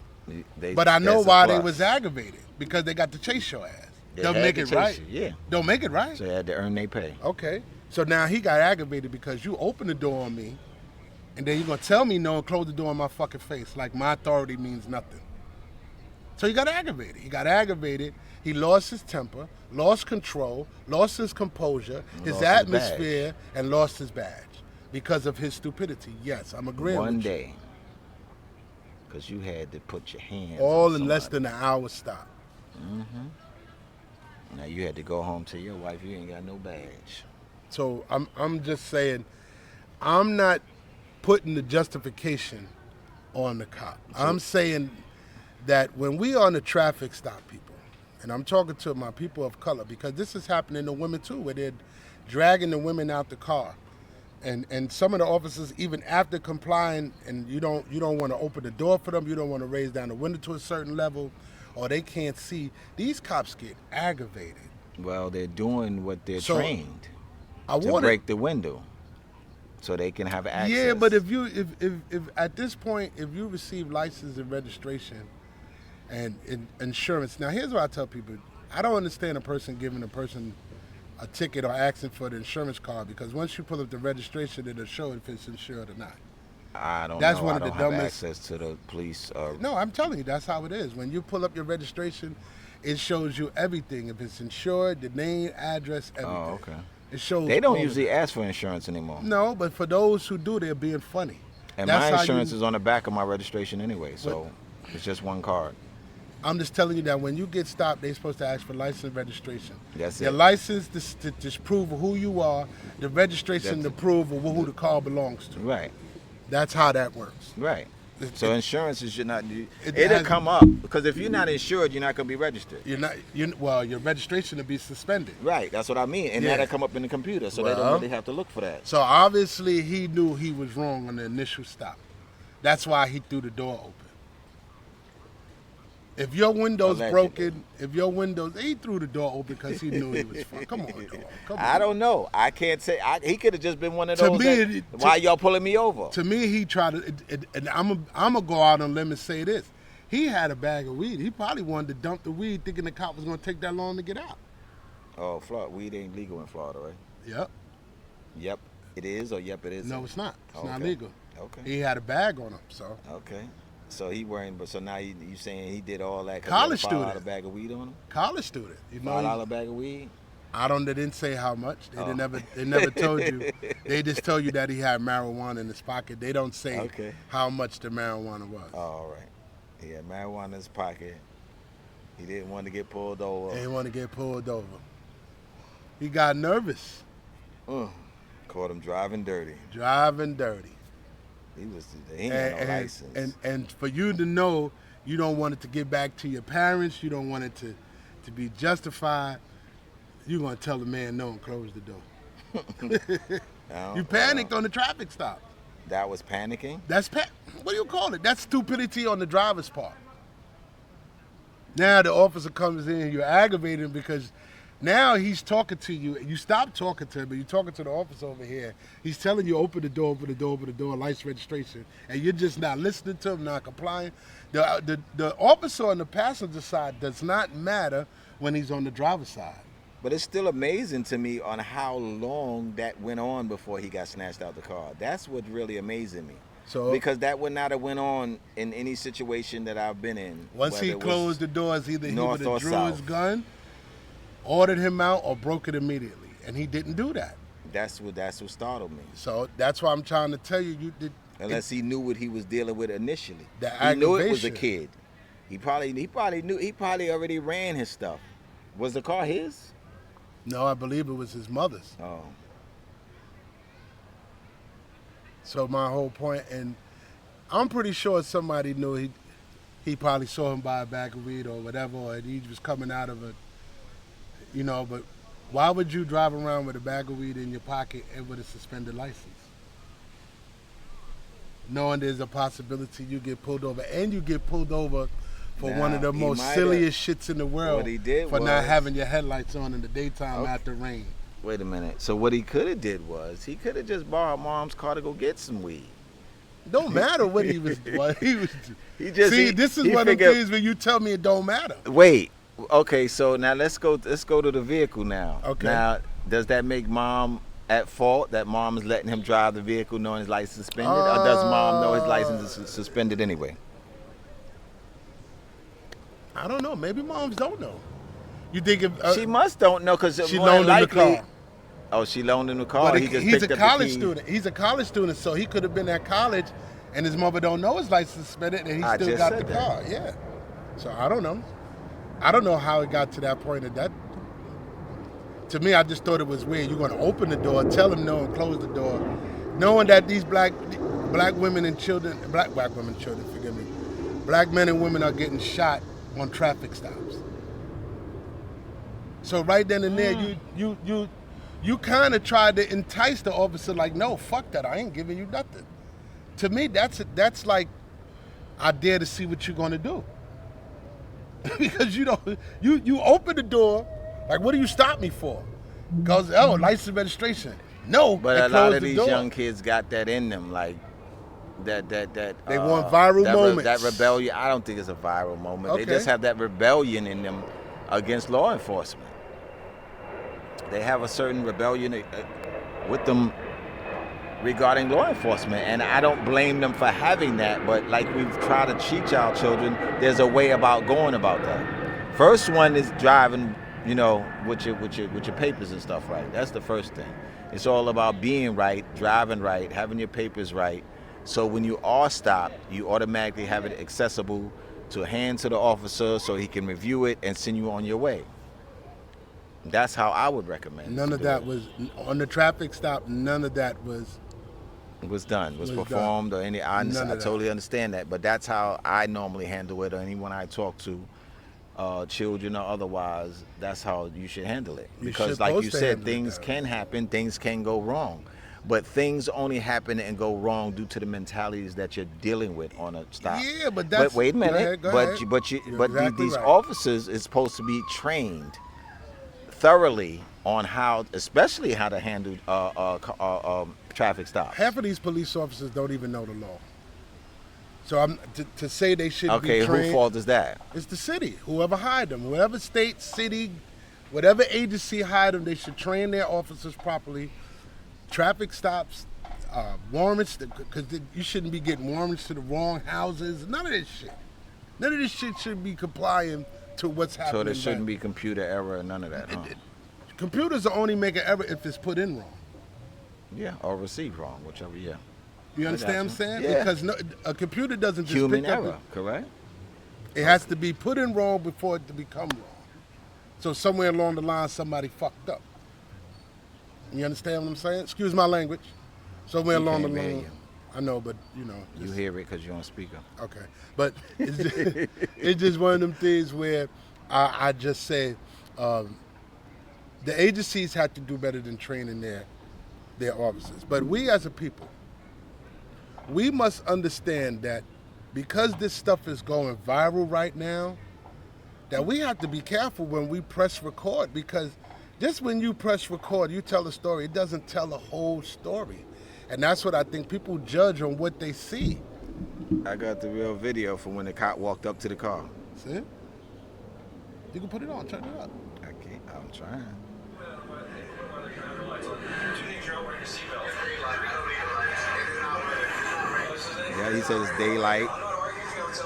They- But I know that's a why they plus. was aggravated, because they got to chase your ass. They Don't had make to it chase right. you, yeah. Don't make it right. So they had to earn their pay. Okay. So now he got aggravated because you opened the door on me, and then you're gonna tell me no and close the door in my fucking face, like my authority means nothing. So he got aggravated. He got aggravated. He lost his temper, lost control, lost his composure, his Lost his atmosphere, and lost his badge because of his stupidity. Yes, I'm agreeing One with you. day. Because you had to put your hands All on in less somebody. than an hour stop. Now you had to go home to your wife. You ain't got no badge. So I'm just saying, I'm not putting the justification on the cop. I'm saying that when we on the traffic stop, people, and I'm talking to my people of color, because this is happening to women too, where they're dragging the women out the car. And some of the officers, even after complying, and you don't want to open the door for them, you don't want to raise down the window to a certain level, or they can't see, these cops get aggravated. Well, they're doing what they're So, trained I to want break the window, so they can have access. Yeah, but if at this point, if you receive license and registration and insurance, now here's what I tell people: I don't understand a person giving a person a ticket or asking for the insurance card, because once you pull up the registration, it'll show if it's insured or not. I don't That's know. one I of the don't have dumbest. access to the police. No, I'm telling you, that's how it is. When you pull up your registration, it shows you everything. If it's insured, the name, address, everything. Oh, okay. It shows. They don't all of usually it. ask for insurance anymore. No, but for those who do, they're being funny. And That's my how insurance you- is on the back of my registration anyway, so it's just one card. I'm just telling you that when you get stopped, they're supposed to ask for license and registration. That's Your it. license to disprove who you are, the registration That's to prove of who the car belongs to. Right, That's how that works. right. So insurance is should not. it It'll has- come up because if you're not insured, you're not gonna be registered. You're not. Well, your registration will be suspended. Right, that's what I mean, and Yeah. that'll come up in the computer, so they don't Well- really have to look for that. So obviously he knew he was wrong on the initial stop. That's why he threw the door open. If your window's Allegedly. broken, he threw the door open because he knew he was fine. Come on, dog. Come on. I don't know. I can't say. He could have just been one of To those. me, Why y'all pulling me over? To me, he tried to, and I'm gonna go out on a limb and say this. He had a bag of weed. He probably wanted to dump the weed, thinking the cop was gonna take that long to get out. Oh, Florida, weed ain't legal in Florida, right? Yep. Yep, it is, or yep, it is. No, it's not. It's not Okay. legal. Okay. He had a bag on him, so. Okay. So he wearing, but so now you saying he did all that? 'Cause College he had a $5 student. bag of weed on him. College student. You know, $5 bag of weed. They didn't say how much. Oh. They never told you. They just told you that he had marijuana in his pocket. They don't say Okay. how much the marijuana was. Oh, all right. He had marijuana in his pocket. He didn't want to get pulled over. They didn't want to get pulled over. He got nervous, Caught him driving dirty. driving dirty. He ain't got no license. And for you to know, you don't want it to get back to your parents. You don't want it to be justified. You're gonna tell the man no and close the door. Oh, You panicked on the traffic stop. That was panicking. That's what do you call it? That's stupidity on the driver's part. Now the officer comes in, you're aggravated because now he's talking to you. You stop talking to him, but you're talking to the officer over here. He's telling you open the door, open the door, open the door, license registration, and you're just not listening to him, not complying. The officer on the passenger side does not matter when he's on the driver's side. But it's still amazing to me on how long that went on before he got snatched out the car. That's what really amazing me. So Because that would not have went on in any situation that I've been in. once whether he it was closed the doors, either he north would or have drew his south. gun, ordered him out, or broke it immediately, and he didn't do that. That's what startled me. So that's why I'm trying to tell you, you did. Unless he knew what he was dealing with initially. The He knew it was a aggravation. kid. He probably already ran his stuff. Was the car his? No, I believe it was his mother's. Oh. So my whole point, and I'm pretty sure somebody knew he probably saw him buy a bag of weed or whatever, or he was coming out of it, but why would you drive around with a bag of weed in your pocket and with a suspended license? Knowing there's a possibility you get pulled over, and you get pulled over for one of Now, the he most might silliest shits in the world What he did for not was- having your headlights on in the daytime Okay. after rain. Wait a minute. So what he could have did was he could have just borrowed mom's car to go get some weed. Don't matter what he was. What he was. He just See, this is he one of the figured- things when you tell me it don't matter. Wait. Okay, so now let's go to the vehicle now. Okay. Now, does that make mom at fault that mom is letting him drive the vehicle knowing his license suspended, or does mom know his license is suspended anyway? I don't know. Maybe moms don't know. You think if She must don't know because she more loaned than him the likely. car? Oh, she loaned him the car. But He just he's picked a up the college key. student. He's a college student, so he could have been at college, and his mother don't know his license suspended, and he I still just got said the that. car. Yeah. So I don't know. I don't know how it got to that point. Of that. To me, I just thought it was weird. You're going to open the door, tell him no, and close the door, knowing that these black women and children, black women and children, forgive me, black men and women are getting shot on traffic stops. So right then and there, you kind of tried to entice the officer, like, no, fuck that, I ain't giving you nothing. To me, that's like, I dare to see what you're gonna do. Because you open the door, like, what do you stop me for? Because license registration. No, But they a lot closed of the these door. young kids got that in them, like that. They want viral moments. That rebellion. I don't think it's a viral moment. They Okay. just have that rebellion in them against law enforcement. They have a certain rebellion with them regarding law enforcement, and I don't blame them for having that, but like we've tried to teach our children, there's a way about going about that. First one is driving, you know, with your papers and stuff right. That's the first thing. It's all about being right, driving right, having your papers right, so when you are stopped, you automatically have it accessible to hand to the officer so he can review it and send you on your way. That's how I would recommend. None of that was on the traffic stop. None of that was done, was performed, done. or any. I totally understand that, but that's how I normally handle it. Or anyone I talk to, children or otherwise, that's how you should handle it. Because, like you said, things can happen, things can go wrong, but things only happen and go wrong due to the mentalities that you're dealing with on a stop. Yeah, but that's. But wait a minute. Go ahead. But these officers is supposed to be trained thoroughly on how, especially how to handle traffic stops. Half of these police officers don't even know the law. So I'm to say they should be trained. Okay, whose fault is that? It's the city. Whoever hired them, whatever state, city, whatever agency hired them, they should train their officers properly. Traffic stops, warrants, because you shouldn't be getting warrants to the wrong houses. None of this shit. None of this shit should be complying to what's happening. So there shouldn't be computer error and none of that, huh? Computers are only make an error if it's put in wrong. Yeah, or received wrong, whichever, yeah. You understand what I'm saying? Yeah. Because a computer doesn't just human pick up error, correct? It has to be put in wrong before it to become wrong. So somewhere along the line, somebody fucked up. You understand what I'm saying? Excuse my language. Somewhere along the line. I know, but you know. You hear it because you're on speaker. Okay, but it's just one of them things where I just say the agencies have to do better than training their officers. But we as a people, we must understand that because this stuff is going viral right now, that we have to be careful when we press record, because just when you press record, you tell a story, it doesn't tell the whole story. And that's what I think people judge on what they see. I got the real video from when the cop walked up to the car. See? You can put it on, turn it up. Okay, I'm trying. Yeah, he said it's daylight.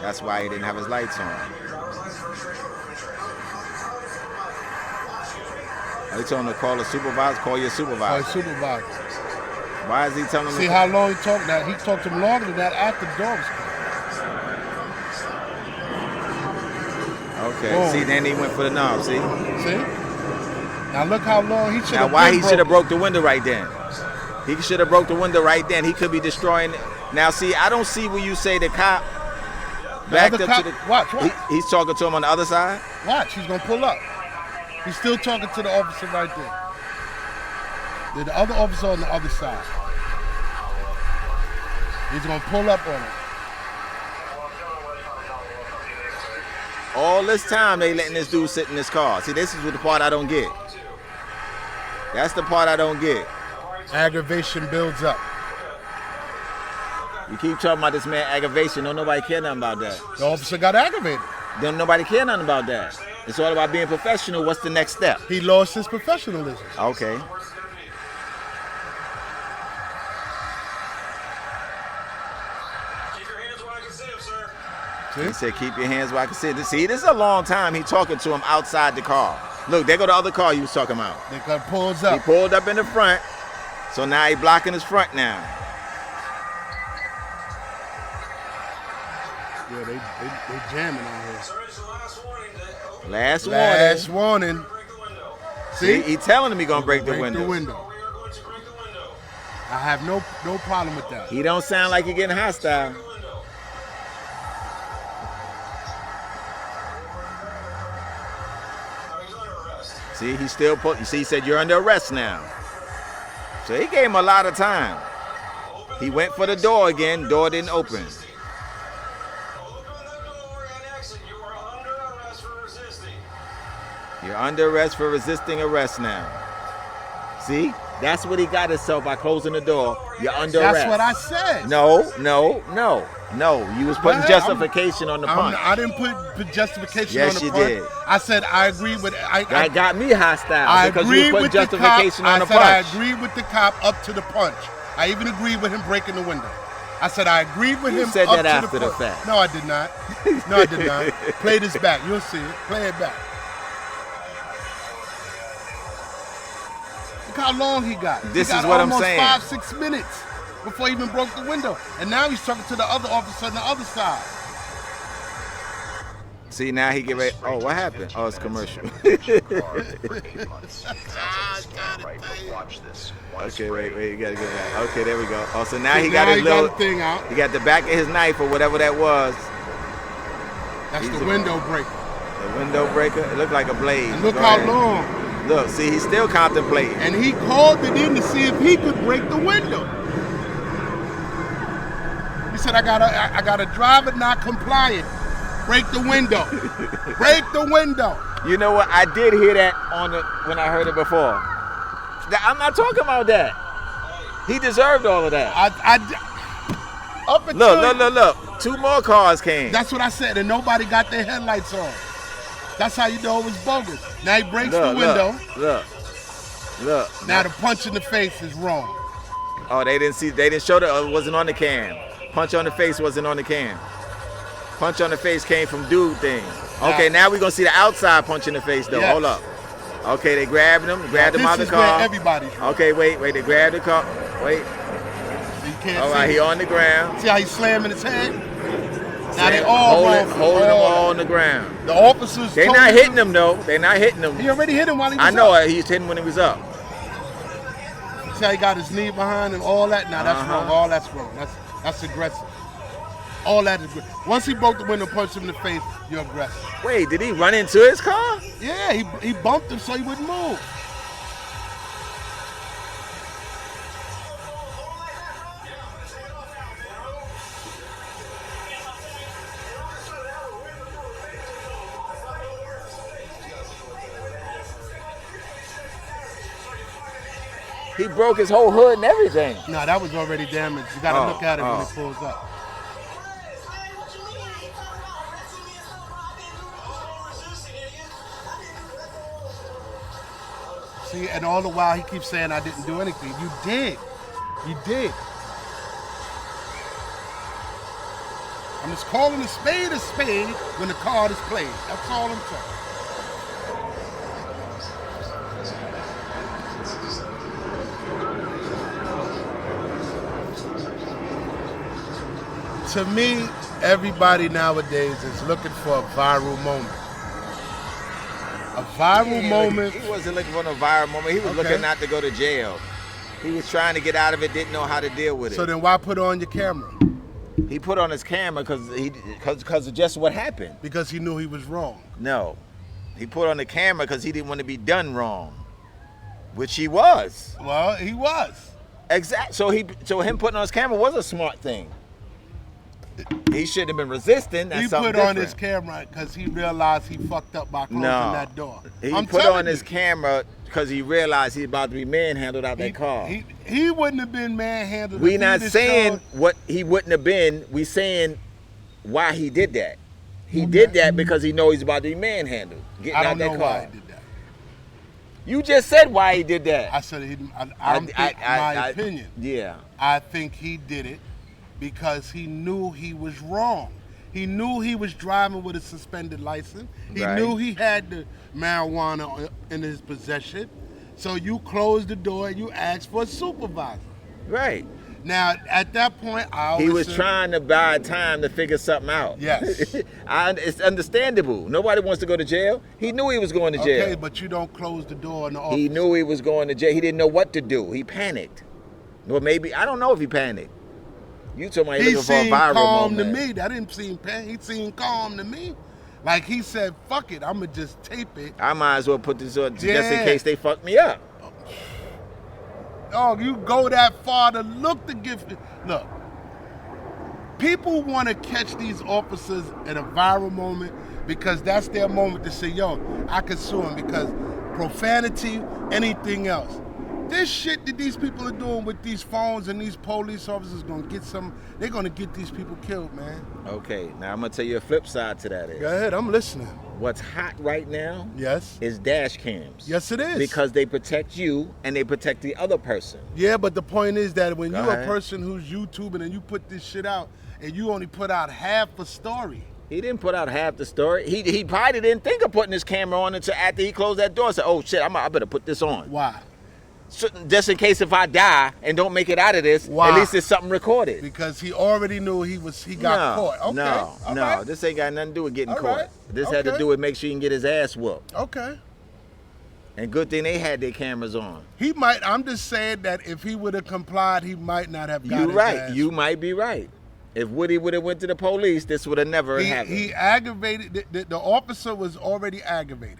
That's why he didn't have his lights on. Are you telling him to call the supervisor? Call your supervisor. Call your supervisor. Why is he telling him? See how long he talked? That he talked to him longer than that after the dogs. Okay. Boom. See, then he went for the knob. See? See? Now look how long he should have. Now why he should have broke the window right then? He should have broke the window right then. He could be destroying it. Now see, I don't see where you say the cop backed up to the. Watch. He's talking to him on the other side. Watch, he's gonna pull up. He's still talking to the officer right there. The other officer on the other side. He's gonna pull up on him. All this time they letting this dude sit in his car. See, this is the part I don't get. That's the part I don't get. Aggravation builds up. You keep talking about this man aggravation. Don't nobody care nothing about that. The officer got aggravated. Don't nobody care nothing about that. It's all about being professional. What's the next step? He lost his professionalism. Okay. He said, keep your hands where I can see it. See, this is a long time he talking to him outside the car. Look, there go the other car you was talking about. They pulls up. He pulled up in the front, so now he blocking his front now. Yeah, they jamming on here. Last warning. See? He telling him he gonna break the window. I have no problem with that. He don't sound like he getting hostile. See, he still put. You see, he said you're under arrest now. So he gave him a lot of time. He went for the door again. Door didn't open. You're under arrest for resisting arrest now. See, that's what he got himself by closing the door. You're under arrest. That's what I said. No. You was putting justification on the punch. I didn't put justification on the punch. Yes, you did. I said I agree with. That got me hostile because you were putting justification on the punch. I said I agree with the cop up to the punch. I even agreed with him breaking the window. I said I agreed with You him. said up that to after the point. fact. No, I did not. No, I did not. Play this back. You'll see it. Play it back. Look how long he got. This he got is what I'm almost saying. 5-6 minutes before he even broke the window. And now he's talking to the other officer on the other side. See, now he get ready. Oh, what happened? Oh, it's commercial. Okay, wait, you gotta get back. Okay, there we go. Oh, so now he got his little thing out. He got the back of his knife or whatever that was. That's the window breaker. The window breaker. It looked like a blade. And look Go how ahead. long. Look, see, he's still contemplating. And he called it in to see if he could break the window. He said, I got a driver not compliant. Break the window. Break the window. You know what? I did hear that when I heard it before. I'm not talking about that. He deserved all of that. Up until Look. 2 more cars came. That's what I said, and nobody got their headlights on. That's how you know it was bogus. Now he breaks the window. Look. Now the punch in the face is wrong. Oh, they didn't show it wasn't on the cam. Punch on the face wasn't on the cam. Punch on the face came from dude thing. Okay, now we're gonna see the outside punch in the face though. Yes. Hold up. Okay, they grabbed him out of the This is car. where everybody's wrong. Okay, wait, they grabbed the car. Wait. So you can't All see right, it. he on the ground. See how he's slamming his head? Now they all holding wrong. him all on the ground. The officers. They're told not him- hitting him though. They're not hitting him. He already hit him while he was I know up. it. He's hitting when he was up. See how he got his knee behind and all that? Now that's Uh-huh. wrong. All that's wrong. That's aggressive. All that is aggressive. Once he broke the window and punched him in the face, you're aggressive. Wait, did he run into his car? Yeah, he bumped him so he wouldn't move. He broke his whole hood and everything. No, that was already damaged. You gotta Oh, look at it when oh. it pulls up. See, and all the while he keeps saying I didn't do anything. You did. You did. I'm just calling a spade when the card is played. That's all I'm saying. To me, everybody nowadays is looking for a viral moment. A viral moment. He wasn't looking for no viral moment. He was Okay. looking not to go to jail. He was trying to get out of it, didn't know how to deal with it. So then why put on your camera? He put on his camera because of just what happened. Because he knew he was wrong. No. He put on the camera because he didn't want to be done wrong. Which he was. Well, he was. Exact. So him putting on his camera was a smart thing. He shouldn't have been resisting. That's He something put on different. his camera because he realized he fucked up by closing No. that door. He I'm put telling on his you. camera because he realized he's about to be manhandled out that car. He wouldn't have been manhandled. We if not he'd have saying shown- what he wouldn't have been. We saying why he did that. He did that because he knows he's about to be manhandled. Getting I out don't know that why car. he did that. You just said why he did that. I said my opinion. Yeah. I think he did it because he knew he was wrong. He knew he was driving with a suspended license. He Right. knew he had the marijuana in his possession. So you closed the door and you asked for a supervisor. Right. Now, at that point, I always He was said- trying to buy time to figure something out. Yes. It's understandable. Nobody wants to go to jail. He knew he was going to jail. Okay, but you don't close the door in the office. He knew he was going to jail. He didn't know what to do. He panicked. Well, maybe, I don't know if he panicked. You told me He looking for a seemed viral calm moment. to me. That didn't seem pain. He seemed calm to me. Like he said, fuck it, I'm going to just tape it. I might as well put this on just in Yeah. case they fuck me up. Oh, you go that far to look the gift. Look, people want to catch these officers in a viral moment because that's their moment to say, yo, I can sue him because profanity, anything else. This shit that these people are doing with these phones and these police officers they're gonna get these people killed, man. Okay, now I'm going to tell you a flip side to that is. Go ahead, I'm listening. what's hot right now Yes. is dash cams. Yes, it is. Because they protect you and they protect the other person. Yeah, but the point is that when Go you're a ahead. person who's YouTubing and you put this shit out and you only put out half a story. He didn't put out half the story. He probably didn't think of putting his camera on until after he closed that door and said, oh shit, I better put this on. Why? So, just in case if I die and don't make it out of this, Why? at least there's something recorded. Because he already knew he got caught. Okay. No, all no. right. This ain't got nothing to do with getting All caught. right. This had to Okay. do with make sure you can get his ass whooped. Okay. And good thing they had their cameras on. He might. I'm just saying that if he would have complied, he might not have got You're his right. ass. You might be right. If Woody would have went to the police, this would have never happened. He aggravated. The officer was already aggravated.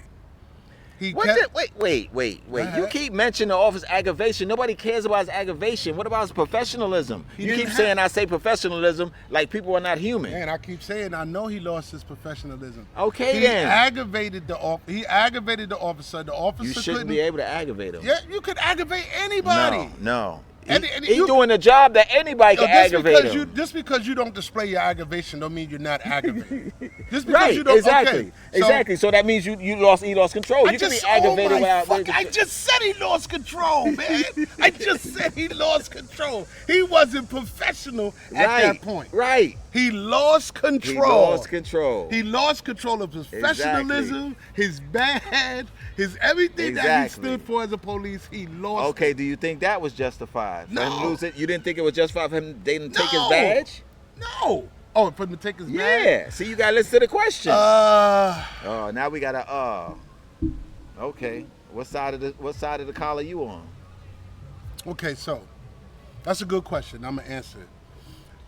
He What kept, wait. Go You ahead. keep mentioning the office aggravation. Nobody cares about his aggravation. What about his professionalism? He You didn't keep have- saying I say professionalism like people are not human. Man, I keep saying I know he lost his professionalism. Okay, he then. aggravated the officer. The officer You shouldn't couldn't be able to aggravate him. Yeah, you could aggravate anybody. No. And- He, and he you- doing a job that anybody can aggravate him. Just because you don't display your aggravation don't mean you're not aggravated. Just because Right, you don't exactly. okay, so- Exactly. So that means he lost control. You can be aggravated oh my without fuck, I just said he lost control, man. I just said he lost control. He wasn't professional at that point. Right. He lost control. He lost control. He lost control of his professionalism, his bad, his everything that he Exactly. stood for as a police. He lost. Okay, do you think that was justified? For No. him losing, you didn't think it was justified for him they didn't take his No. badge? No. Oh, for him to take his badge? Yeah. See, you gotta listen to the question. Oh, now we got a Okay. What side of the collar you on? Okay, so that's a good question. I'm gonna answer it.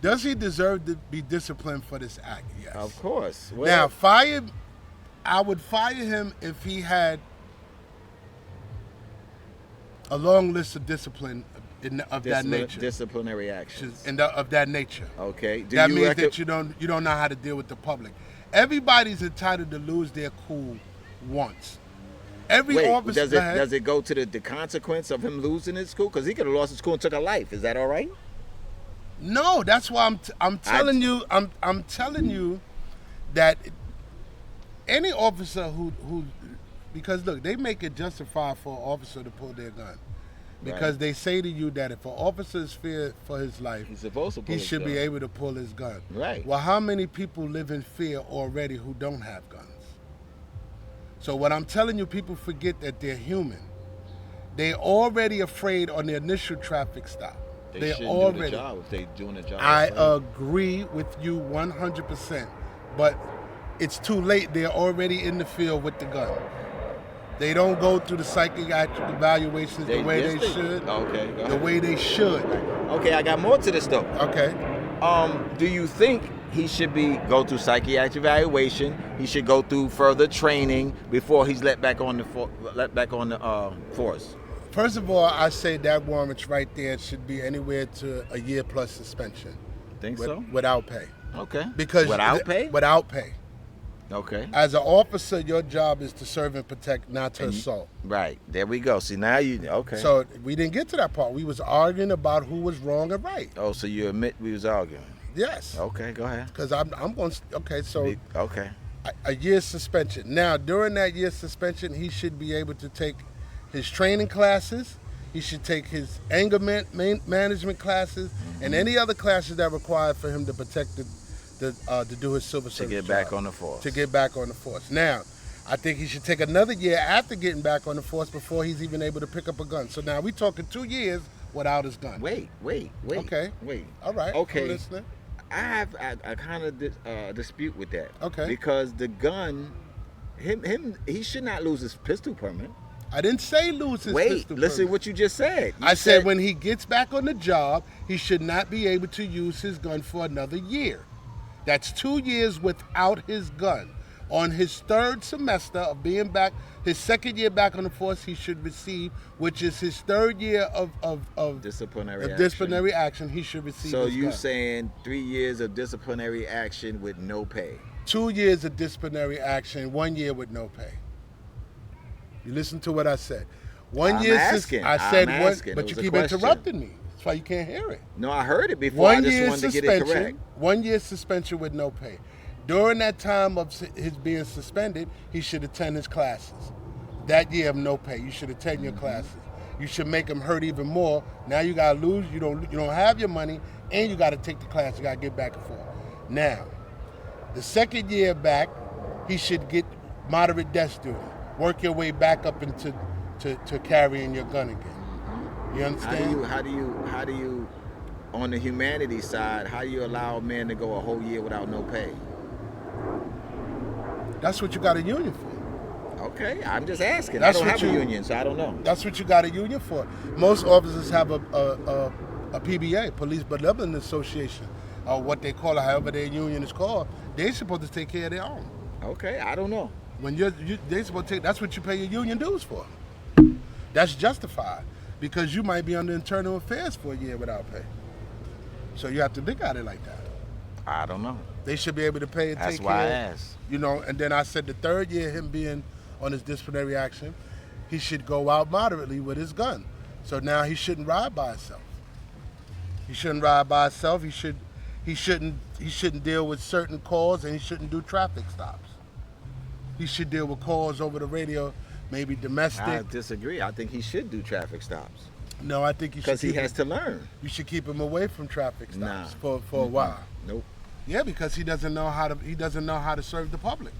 Does he deserve to be disciplined for this act? Yes. Of course. Well, Now, I would fire him if he had a long list of discipline of that nature. disciplinary actions. Of that nature. Okay. Do That you means reckon- that you don't know how to deal with the public. Everybody's entitled to lose their cool once. Every Wait, officer does it go to the consequence of him losing his school? Because he could have lost his school and took a life. Is that all right? No, that's why I'm telling you I'm telling you that any officer who because look, they make it justified for an officer to pull their gun. Because Right. they say to you that if an officer is feared for his life, He's supposed to pull he his should be gun. able to pull his gun. Right. Well, how many people live in fear already who don't have guns? So what I'm telling you, people forget that they're human. They're already afraid on the initial traffic stop. They They're shouldn't do the job if they doing the job. I right. agree with you 100%, but it's too late. They're already in the field with the gun. They don't go through the psychiatric evaluations the way they should. Okay. Go The ahead. way they should. Okay, I got more to this though. Okay. Do you think he should go through psychiatric evaluation? He should go through further training before he's let back on the force. First of all, I say that warrants right there should be anywhere to a year plus suspension. Think so? Without pay. Okay. Because without pay? Without pay. Okay. As an officer, your job is to serve and protect, not to assault. Right. There we go. See, now you okay. So we didn't get to that part. We was arguing about who was wrong and right. Oh, so you admit we was arguing? Yes. Okay, go ahead. Because I'm going to, okay, so Okay. a year's suspension. Now, during that year's suspension, he should be able to take his training classes. He should take his anger management classes and any other classes that are required for him to protect to do his civil service To get back on the force. To get back on the force. Now, I think he should take another year after getting back on the force before he's even able to pick up a gun. So now we're talking 2 years without his gun. Wait. Okay. Wait. All right. Okay. I'm listening. I have a kind of dispute with that. Okay. Because the gun, he should not lose his pistol permit. I didn't say lose his Wait, pistol listen permit. what you just said. You I said when he gets back on the job, he should not be able to use his gun for another year. That's 2 years without his gun. On his third semester of being back, his second year back on the force, he should receive, which is his third year of disciplinary action, he should receive So his you gun. saying 3 years of disciplinary action with no pay? 2 years of disciplinary action, 1 year with no pay. You listen to what I said. I'm asking. I said I'm one, asking. but It you was a keep question. interrupting me. That's why you can't hear it. No, I heard it before. I just wanted to get it correct. 1 year suspension with no pay. During that time of his being suspended, he should attend his classes. That year of no pay, you should attend your classes. You should make him hurt even more. Now you gotta lose. You don't have your money, and you gotta take the class. You gotta get back and forth. Now, the second year back, he should get moderate desk duty. Work your way back up into to carrying your gun again. You understand? How do you, on the humanity side, how do you allow a man to go a whole year without no pay? That's what you got a union for. Okay, I'm just asking. That's I don't what have a you- union, so I don't know. That's what you got a union for. Most officers have a PBA, Police Benevolent Association, or what they call it, however their union is called. They're supposed to take care of their own. Okay, I don't know. When they're supposed to take, that's what you pay your union dues for. That's justified because you might be under internal affairs for a year without pay. So you have to look at it like that. I don't know. They should be able to pay and That's take why I care. asked. You know, and then I said the third year, him being on his disciplinary action, he should go out moderately with his gun. So now he shouldn't ride by himself. He shouldn't ride by himself. He shouldn't deal with certain calls, and he shouldn't do traffic stops. He should deal with calls over the radio, maybe domestic. I disagree. I think he should do traffic stops No, I think you should because he keep has to learn. You should keep him away from traffic Nah. stops for a while. Nope. Yeah, because he doesn't know how to serve the public.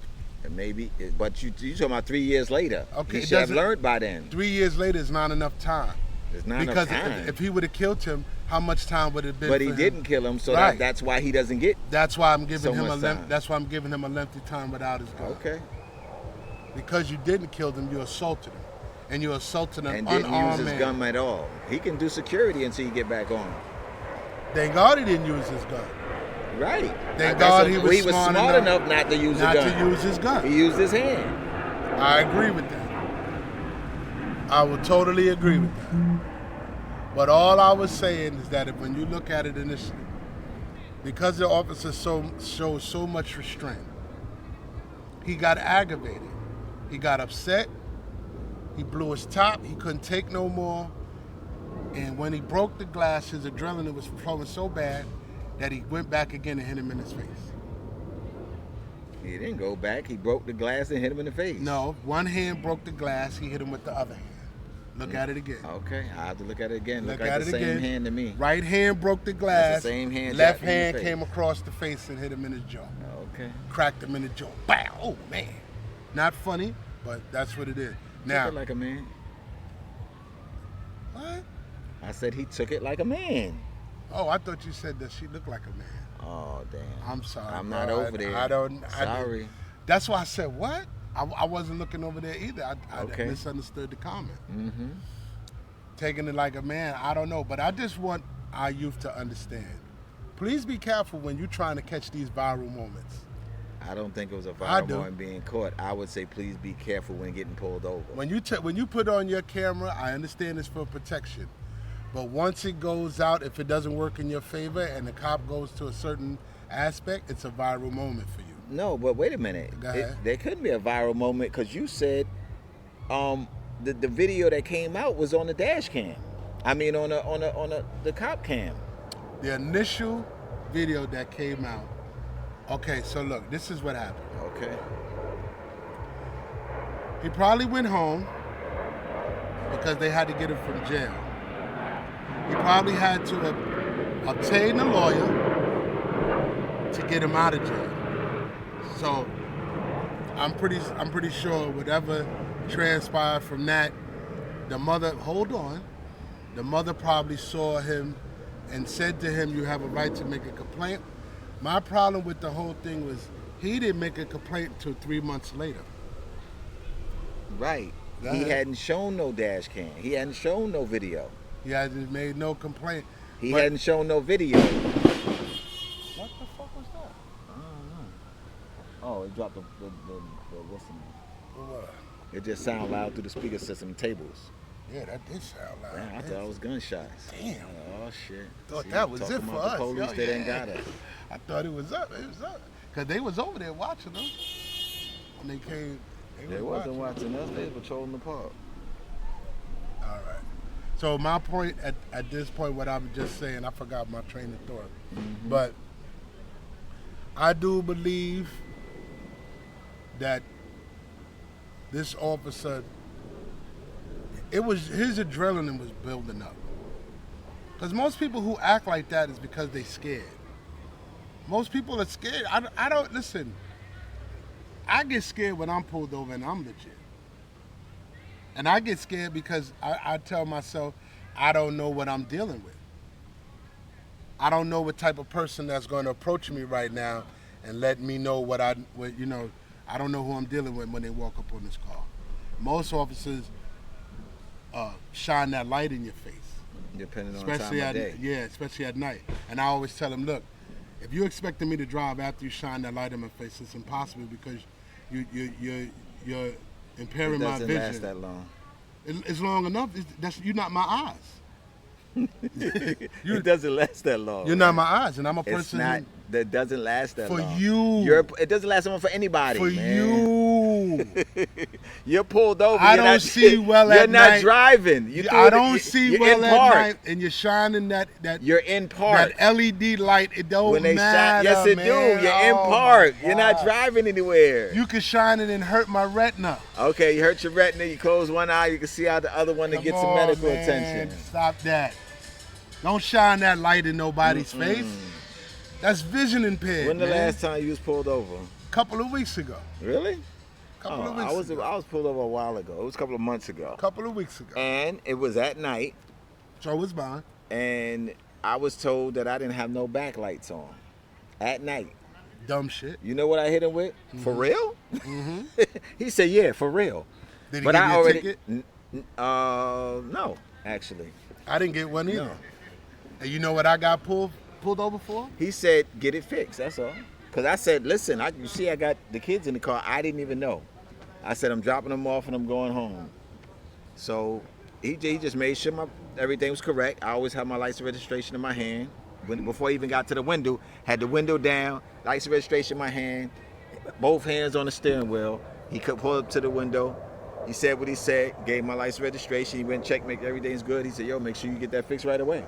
And maybe, but you talking about 3 years later. Okay, he it should have doesn't- learned by then. 3 years later is not enough time. There's not Because enough time. if he would have killed him, how much time would it have been? But he for him? didn't kill him, so Right. that's why he doesn't get. That's why I'm giving so him much time. That's why I'm giving him a lengthy time without his gun. Okay. Because you didn't kill him, you assaulted him, and you assaulted an And didn't unarmed use his man. gun at all. He can do security until you get back on. Thank God he didn't use his gun. Right. Thank That's God a- he was smart enough not to use Not a gun. to use his gun. He used his hand. I agree with that. I would totally agree with that. But all I was saying is that when you look at it initially, because the officer showed so much restraint, he got aggravated. He got upset. He blew his top. He couldn't take no more. And when he broke the glass, his adrenaline was flowing so bad that he went back again and hit him in his face. He didn't go back. He broke the glass and hit him in the face. No, one hand broke the glass. He hit him with the other hand. Look at it again. Okay, I have to look at it again. Look Look at like it the same again. hand to me. Right hand broke the glass. That's the same hand Left jacked him in the hand face. came across the face and hit him in his jaw. Okay. Cracked him in the jaw. Bow. Oh man. Not funny, but that's what it is. Now, Took it like a man. what? I said he took it like a man. Oh, I thought you said that she looked like a man. Oh damn. I'm sorry. I'm bro. not over there. I don't. Sorry. That's why I said what? I wasn't looking over there either. I Okay. misunderstood the comment. Mm-hmm. Taking it like a man, I don't know, but I just want our youth to understand. Please be careful when you're trying to catch these viral moments. I don't think it was a I viral do. moment being caught. I would say please be careful when getting pulled over. When you put on your camera, I understand it's for protection, but once it goes out, if it doesn't work in your favor and the cop goes to a certain aspect, it's a viral moment for you. No, but wait a minute. Go ahead. There couldn't be a viral moment because you said the video that came out was on the dash cam. I mean on the cop cam. The initial video that came out. Okay, so look, this is what happened. Okay. He probably went home because they had to get him from jail. He probably had to obtain a lawyer to get him out of jail. So I'm pretty sure whatever transpired from that, the mother probably saw him and said to him, "You have a right to make a complaint." My problem with the whole thing was he didn't make a complaint until 3 months later. Right. Go He ahead. hadn't shown no dash cam. He hadn't shown no video. He hasn't made no complaint. He But- hadn't shown no video. What the fuck was that? I don't know. Oh, it dropped the what's the name? What? It just sound loud through the speaker system tables. Yeah, that did sound loud. Man, I thought it was gunshots. Damn. Oh shit. Thought See, that was talking it for about us. the police, Yo, they didn't yeah. got it. I thought it was up. It was up. Because they was over there watching them. When they came, They wasn't watching us. They was patrolling the park. All right. So my point at this point, what I'm just saying, I forgot my train of thought. But I do believe that this officer, his adrenaline was building up. Because most people who act like that is because they scared. Most people are scared. I don't, listen, I get scared when I'm pulled over and I'm legit. And I get scared because I tell myself, I don't know what I'm dealing with. I don't know what type of person that's going to approach me right now and let me know what I don't know who I'm dealing with when they walk up on this car. Most officers shine that light in your face. Depending on Especially time of day. Yeah, especially at night. And I always tell them, look, if you're expecting me to drive after you shine that light in my face, it's impossible because you're impairing my vision. It doesn't last that long. It's long enough. You're not my eyes. It doesn't last that long. You're not my eyes, and I'm a person. It's not. That doesn't last that long. For you. It doesn't last long for anybody. For man. you. You're pulled over. I don't see well at night. You're not driving. I don't see well at night, and you're shining that. You're in park. That LED light. It don't when they matter. Yes, it man. do. You're in park. You're not driving anywhere. You can shine it and hurt my retina. Okay, you hurt your retina. You close one eye. You can see out the other one to get some medical attention. Stop that. Don't shine that light in nobody's face. That's vision impaired. When the last time you was pulled over? A couple of weeks ago. Really? Couple of weeks ago. I was pulled over a while ago. It was a couple of months ago. A couple of weeks ago. And it was at night. So was mine. And I was told that I didn't have no backlights on. At night. Dumb shit. You know what I hit him with? For real? Mm-hmm. He said, yeah, for real. Did he give you a ticket? No, actually. I didn't get one either. No. And you know what I got pulled over for? He said, get it fixed, that's all. Because I said, listen, you see I got the kids in the car. I didn't even know. I said, I'm dropping them off and I'm going home. So he just made sure everything was correct. I always have my license registration in my hand. Before I even got to the window, had the window down, license registration in my hand, both hands on the steering wheel. He could pull up to the window. He said what he said, gave my license registration. He went check, make everything's good. He said, yo, make sure you get that fixed right away.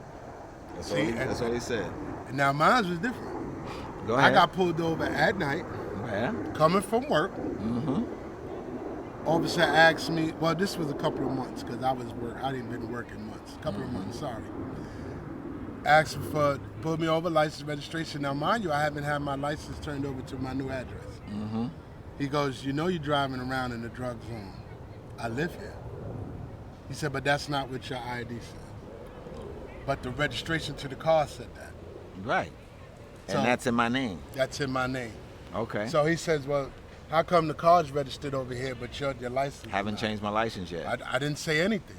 That's all he said. Now mine was different. Go ahead. I got pulled over at night, coming from work. Mm-hmm. Officer asked me, well, this was a couple of months because I didn't been working months. A couple of months, sorry. Asked pulled me over, license registration. Now, mind you, I haven't had my license turned over to my new address. Mm-hmm. He goes, you know you're driving around in the drug zone. I live here. He said, but that's not what your ID says. But the registration to the car said that. Right. And So- that's in my name. That's in my name. Okay. So he says, well, how come the car's registered over here, but your license is Haven't not? changed my license yet. I didn't say anything.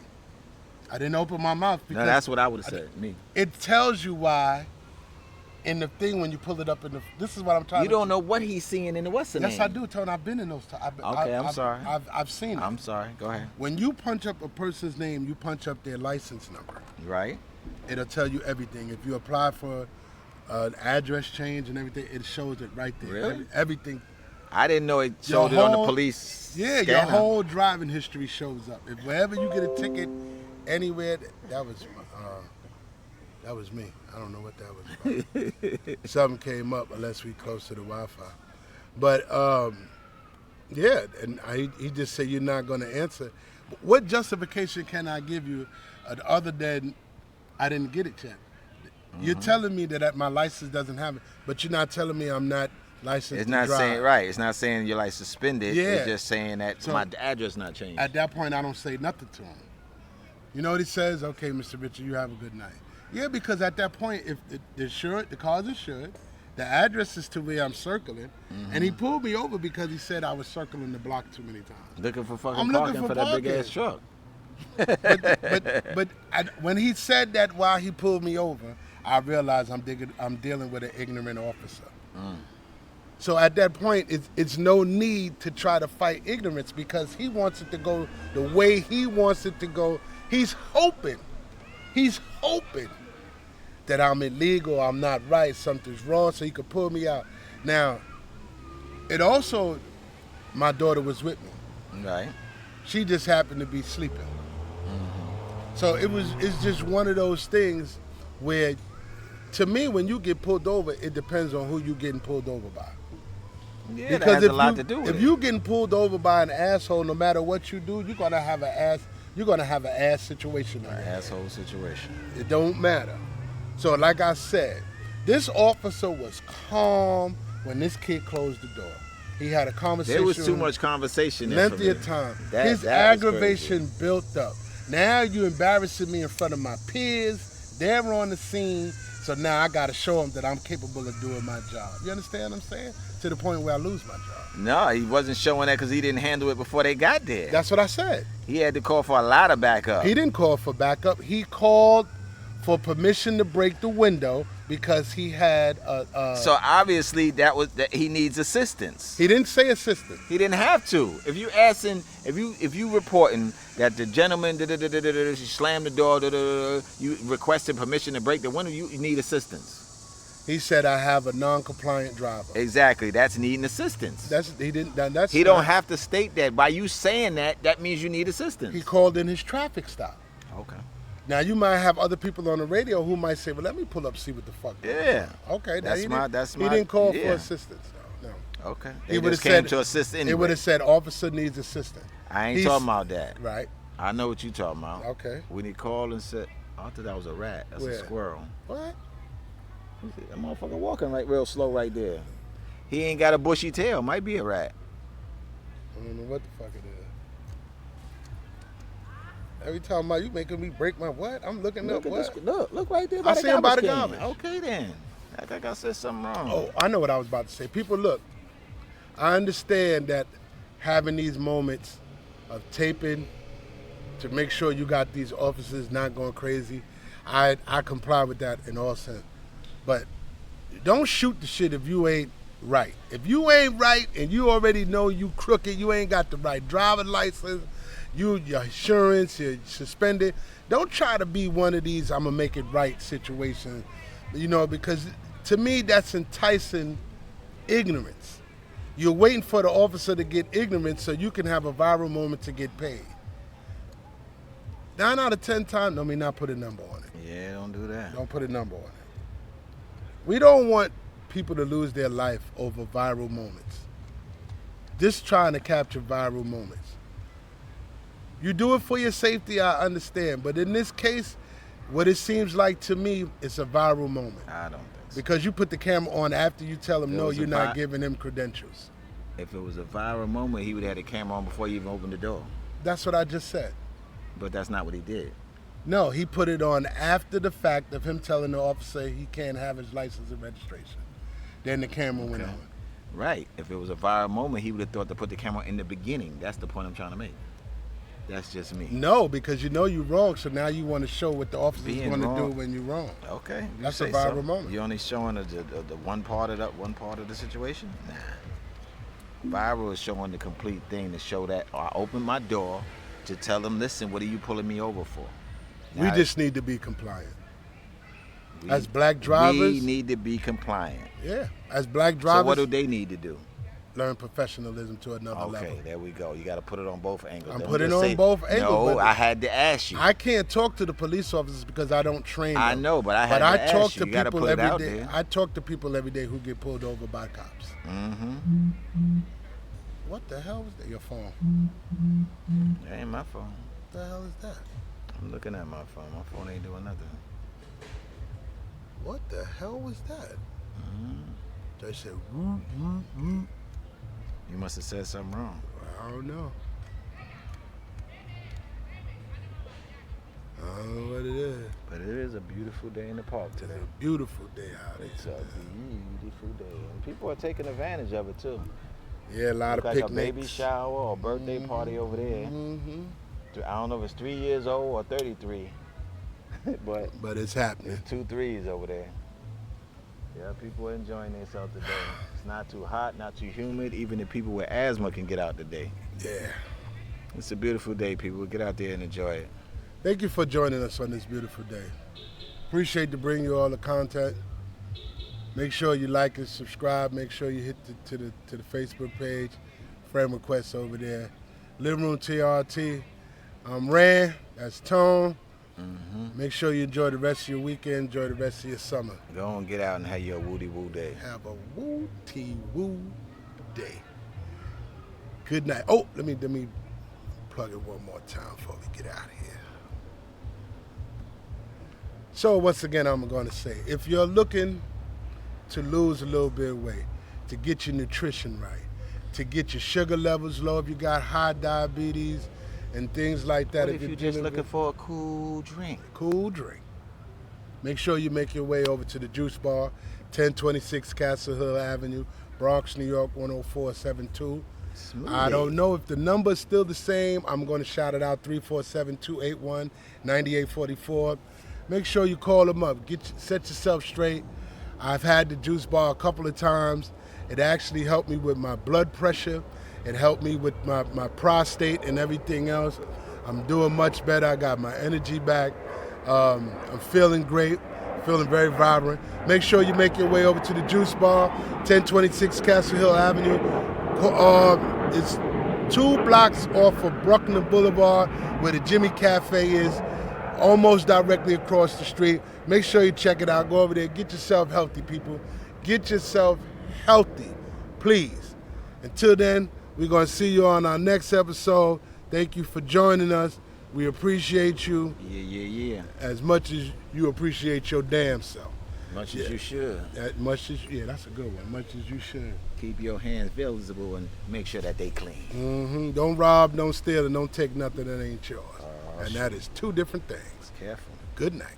I didn't open my mouth because No, that's what I would have said. Me. it tells you why in the thing when you pull it up in the. This is what I'm trying You to. don't know what he's seeing in the what's the name. Yes, I do, Tony. I've been in those. I'm sorry. I've seen it. I'm sorry. Go ahead. When you punch up a person's name, you punch up their license number. Right. It'll tell you everything. If you apply for an address change and everything, it shows it right there. Really? Everything. I didn't know it Your showed it on the whole- police. Yeah, scanner. your whole driving history shows up. If wherever you get a ticket, anywhere, that was me. I don't know what that was about. Something came up unless we close to the Wi-Fi. But yeah, and he just said you're not going to answer. What justification can I give you other than I didn't get it yet? You're telling me that my license doesn't have it, but you're not telling me I'm not licensed It's to not drive. saying right. It's not saying your license suspended. Yeah. It's just saying that So- my address not changed. At that point, I don't say nothing to him. You know what he says? Okay, Mr. Richard, you have a good night. Yeah, because at that point, if the car's insured, the address is to where I'm circling, and he pulled me over because he said I was circling the block too many times. Looking for fucking I'm looking parking for for that big parking. ass truck. But when he said that while he pulled me over, I realized I'm dealing with an ignorant officer. So at that point, it's no need to try to fight ignorance because he wants it to go the way he wants it to go. He's hoping that I'm illegal, I'm not right, something's wrong, so he could pull me out. Now, it also, my daughter was with me. Right. She just happened to be sleeping. So it's just one of those things where to me, when you get pulled over, it depends on who you getting pulled over by. Yeah, that has a lot to do with if it. you getting pulled over by an asshole, no matter what you do, you're gonna have an ass situation. An asshole situation. It don't matter. So, like I said, this officer was calm when this kid closed the door. He had a conversation. There was too much conversation there for lengthy me. of time. That His was aggravation crazy. built up. Now you embarrassing me in front of my peers. They're on the scene. So now I got to show them that I'm capable of doing my job. You understand what I'm saying? To the point where I lose my job. No, he wasn't showing that because he didn't handle it before they got there. That's what I said. He had to call for a lot of backup. He didn't call for backup. He called for permission to break the window because he had a So obviously that he needs assistance. he didn't say assistance. He didn't have to. If you asking, if you reporting that the gentleman slammed the door, you requested permission to break the window, you need assistance. He said I have a non-compliant driver. Exactly. That's needing assistance. He Don't have to state that. By you saying that, that means you need assistance. He called in his traffic stop. Okay. Now you might have other people on the radio who might say, "Well, let me pull up, see what the fuck." Yeah. Okay. Now, he my. didn't call yeah. for assistance. No. Okay. He They would've just came said- to assist anyway. It would have said, "Officer needs assistance." I ain't He's- talking about that. Right. I know what you talking about. Okay. When he called and said, I thought that was a rat. That's Where? a squirrel. What? That motherfucker walking real slow right there. He ain't got a bushy tail. Might be a rat. I don't know what the fuck it is. Every time you making me break my what? I'm looking up Look at what? this. Look right there I by the see him by the garbage can. garbage. Okay then. I think I said something wrong. Oh, I know what I was about to say. People, look, I understand that having these moments of taping to make sure you got these officers not going crazy, I comply with that in all sense. But don't shoot the shit if you ain't right. If you ain't right and you already know you crooked, you ain't got the right driver's license, your insurance, you're suspended, don't try to be one of these I'm gonna make it right situations, because to me that's enticing ignorance. You're waiting for the officer to get ignorant so you can have a viral moment to get paid. 9 out of 10 times, let me not put a number on it. Yeah, don't do that. Don't put a number on it. We don't want people to lose their life over viral moments. Just trying to capture viral moments. You do it for your safety, I understand. But in this case, what it seems like to me, it's a viral moment. I don't think so. Because you put the camera on after you tell him, It no, was a you're not vi- giving him credentials. If it was a viral moment, he would have had the camera on before he even opened the door. That's what I just said. But that's not what he did. No, he put it on after the fact of him telling the officer he can't have his license and registration. Then the camera went Okay. on. Right. If it was a viral moment, he would have thought to put the camera in the beginning. That's the point I'm trying to make. That's just me. No, because you know you're wrong, so now you want to show what the officer's Being going to do wrong. when you're wrong. Okay. you That's a say viral so. moment. You only showing the one part of the situation? Nah. Viral is showing the complete thing to show that I opened my door to tell them, listen, what are you pulling me over for? We Now, just need to be compliant. we- As black drivers, we need to be compliant. yeah, as black So drivers, what do they need to do? learn professionalism to another Okay, level. there we go. You got to put it on both angles. I'm Don't putting just on say, both angles, No, but- I had to ask you. I can't talk to the police officers because I don't train them. I know, but I had But I to talk ask you. to You got to people put it every out day. there. I talk to people every day who get pulled over by cops. Mm-hmm. What the hell was that? Your phone. That ain't my phone. What the hell is that? I'm looking at my phone. My phone ain't doing nothing. What the hell was that? Mm-hmm. They said, woo, woo, woo. You must have said something wrong. I don't know. I don't know what it is. But it is a beautiful day in the park today. It's a beautiful day out It's there. a beautiful day. And people are taking advantage of it too. Yeah, a lot Look of like picnics. a baby shower or birthday party over there. Mm-hmm. I don't know if it's 3 years old or 33. but But it's happening. it's 2 3s over there. Yeah, people are enjoying themselves today. It's not too hot, not too humid. Even the people with asthma can get out today. Yeah. It's a beautiful day, people. Get out there and enjoy it. Thank you for joining us on this beautiful day. Appreciate to bring you all the content. Make sure you like and subscribe. Make sure you hit to the Facebook page. Friend requests over there. Living Room TRT. I'm Rand. That's Tone. Make sure you enjoy the rest of your weekend, enjoy the rest of your summer. Go on, get out and have your woody woo day. Have a woo-tee-woo day. Good night. Oh, let me plug it one more time before we get out of here. So once again, I'm going to say, if you're looking to lose a little bit of weight, to get your nutrition right, to get your sugar levels low if you got high diabetes and things like that. What if you're just looking for a cool drink? Cool drink. Make sure you make your way over to the Juice Bar, 1026 Castle Hill Avenue, Bronx, New York, 10472. Smoothie. I don't know if the number's still the same. I'm going to shout it out, 347-281-9844. Make sure you call them up. Set yourself straight. I've had the Juice Bar a couple of times. It actually helped me with my blood pressure. It helped me with my prostate and everything else. I'm doing much better. I got my energy back. I'm feeling great, feeling very vibrant. Make sure you make your way over to the Juice Bar, 1026 Castle Hill Avenue. It's 2 blocks off of Brooklyn Boulevard where the Jimmy Cafe is, almost directly across the street. Make sure you check it out. Go over there. Get yourself healthy, people. Get yourself healthy, please. Until then, we're going to see you on our next episode. Thank you for joining us. We appreciate you. Yeah. As much as you appreciate your damn self. Much as you should. That's a good one. Much as you should. Keep your hands visible and make sure that they clean. Don't rob, don't steal, and don't take nothing that ain't yours. And that is 2 different things. Careful. Good night.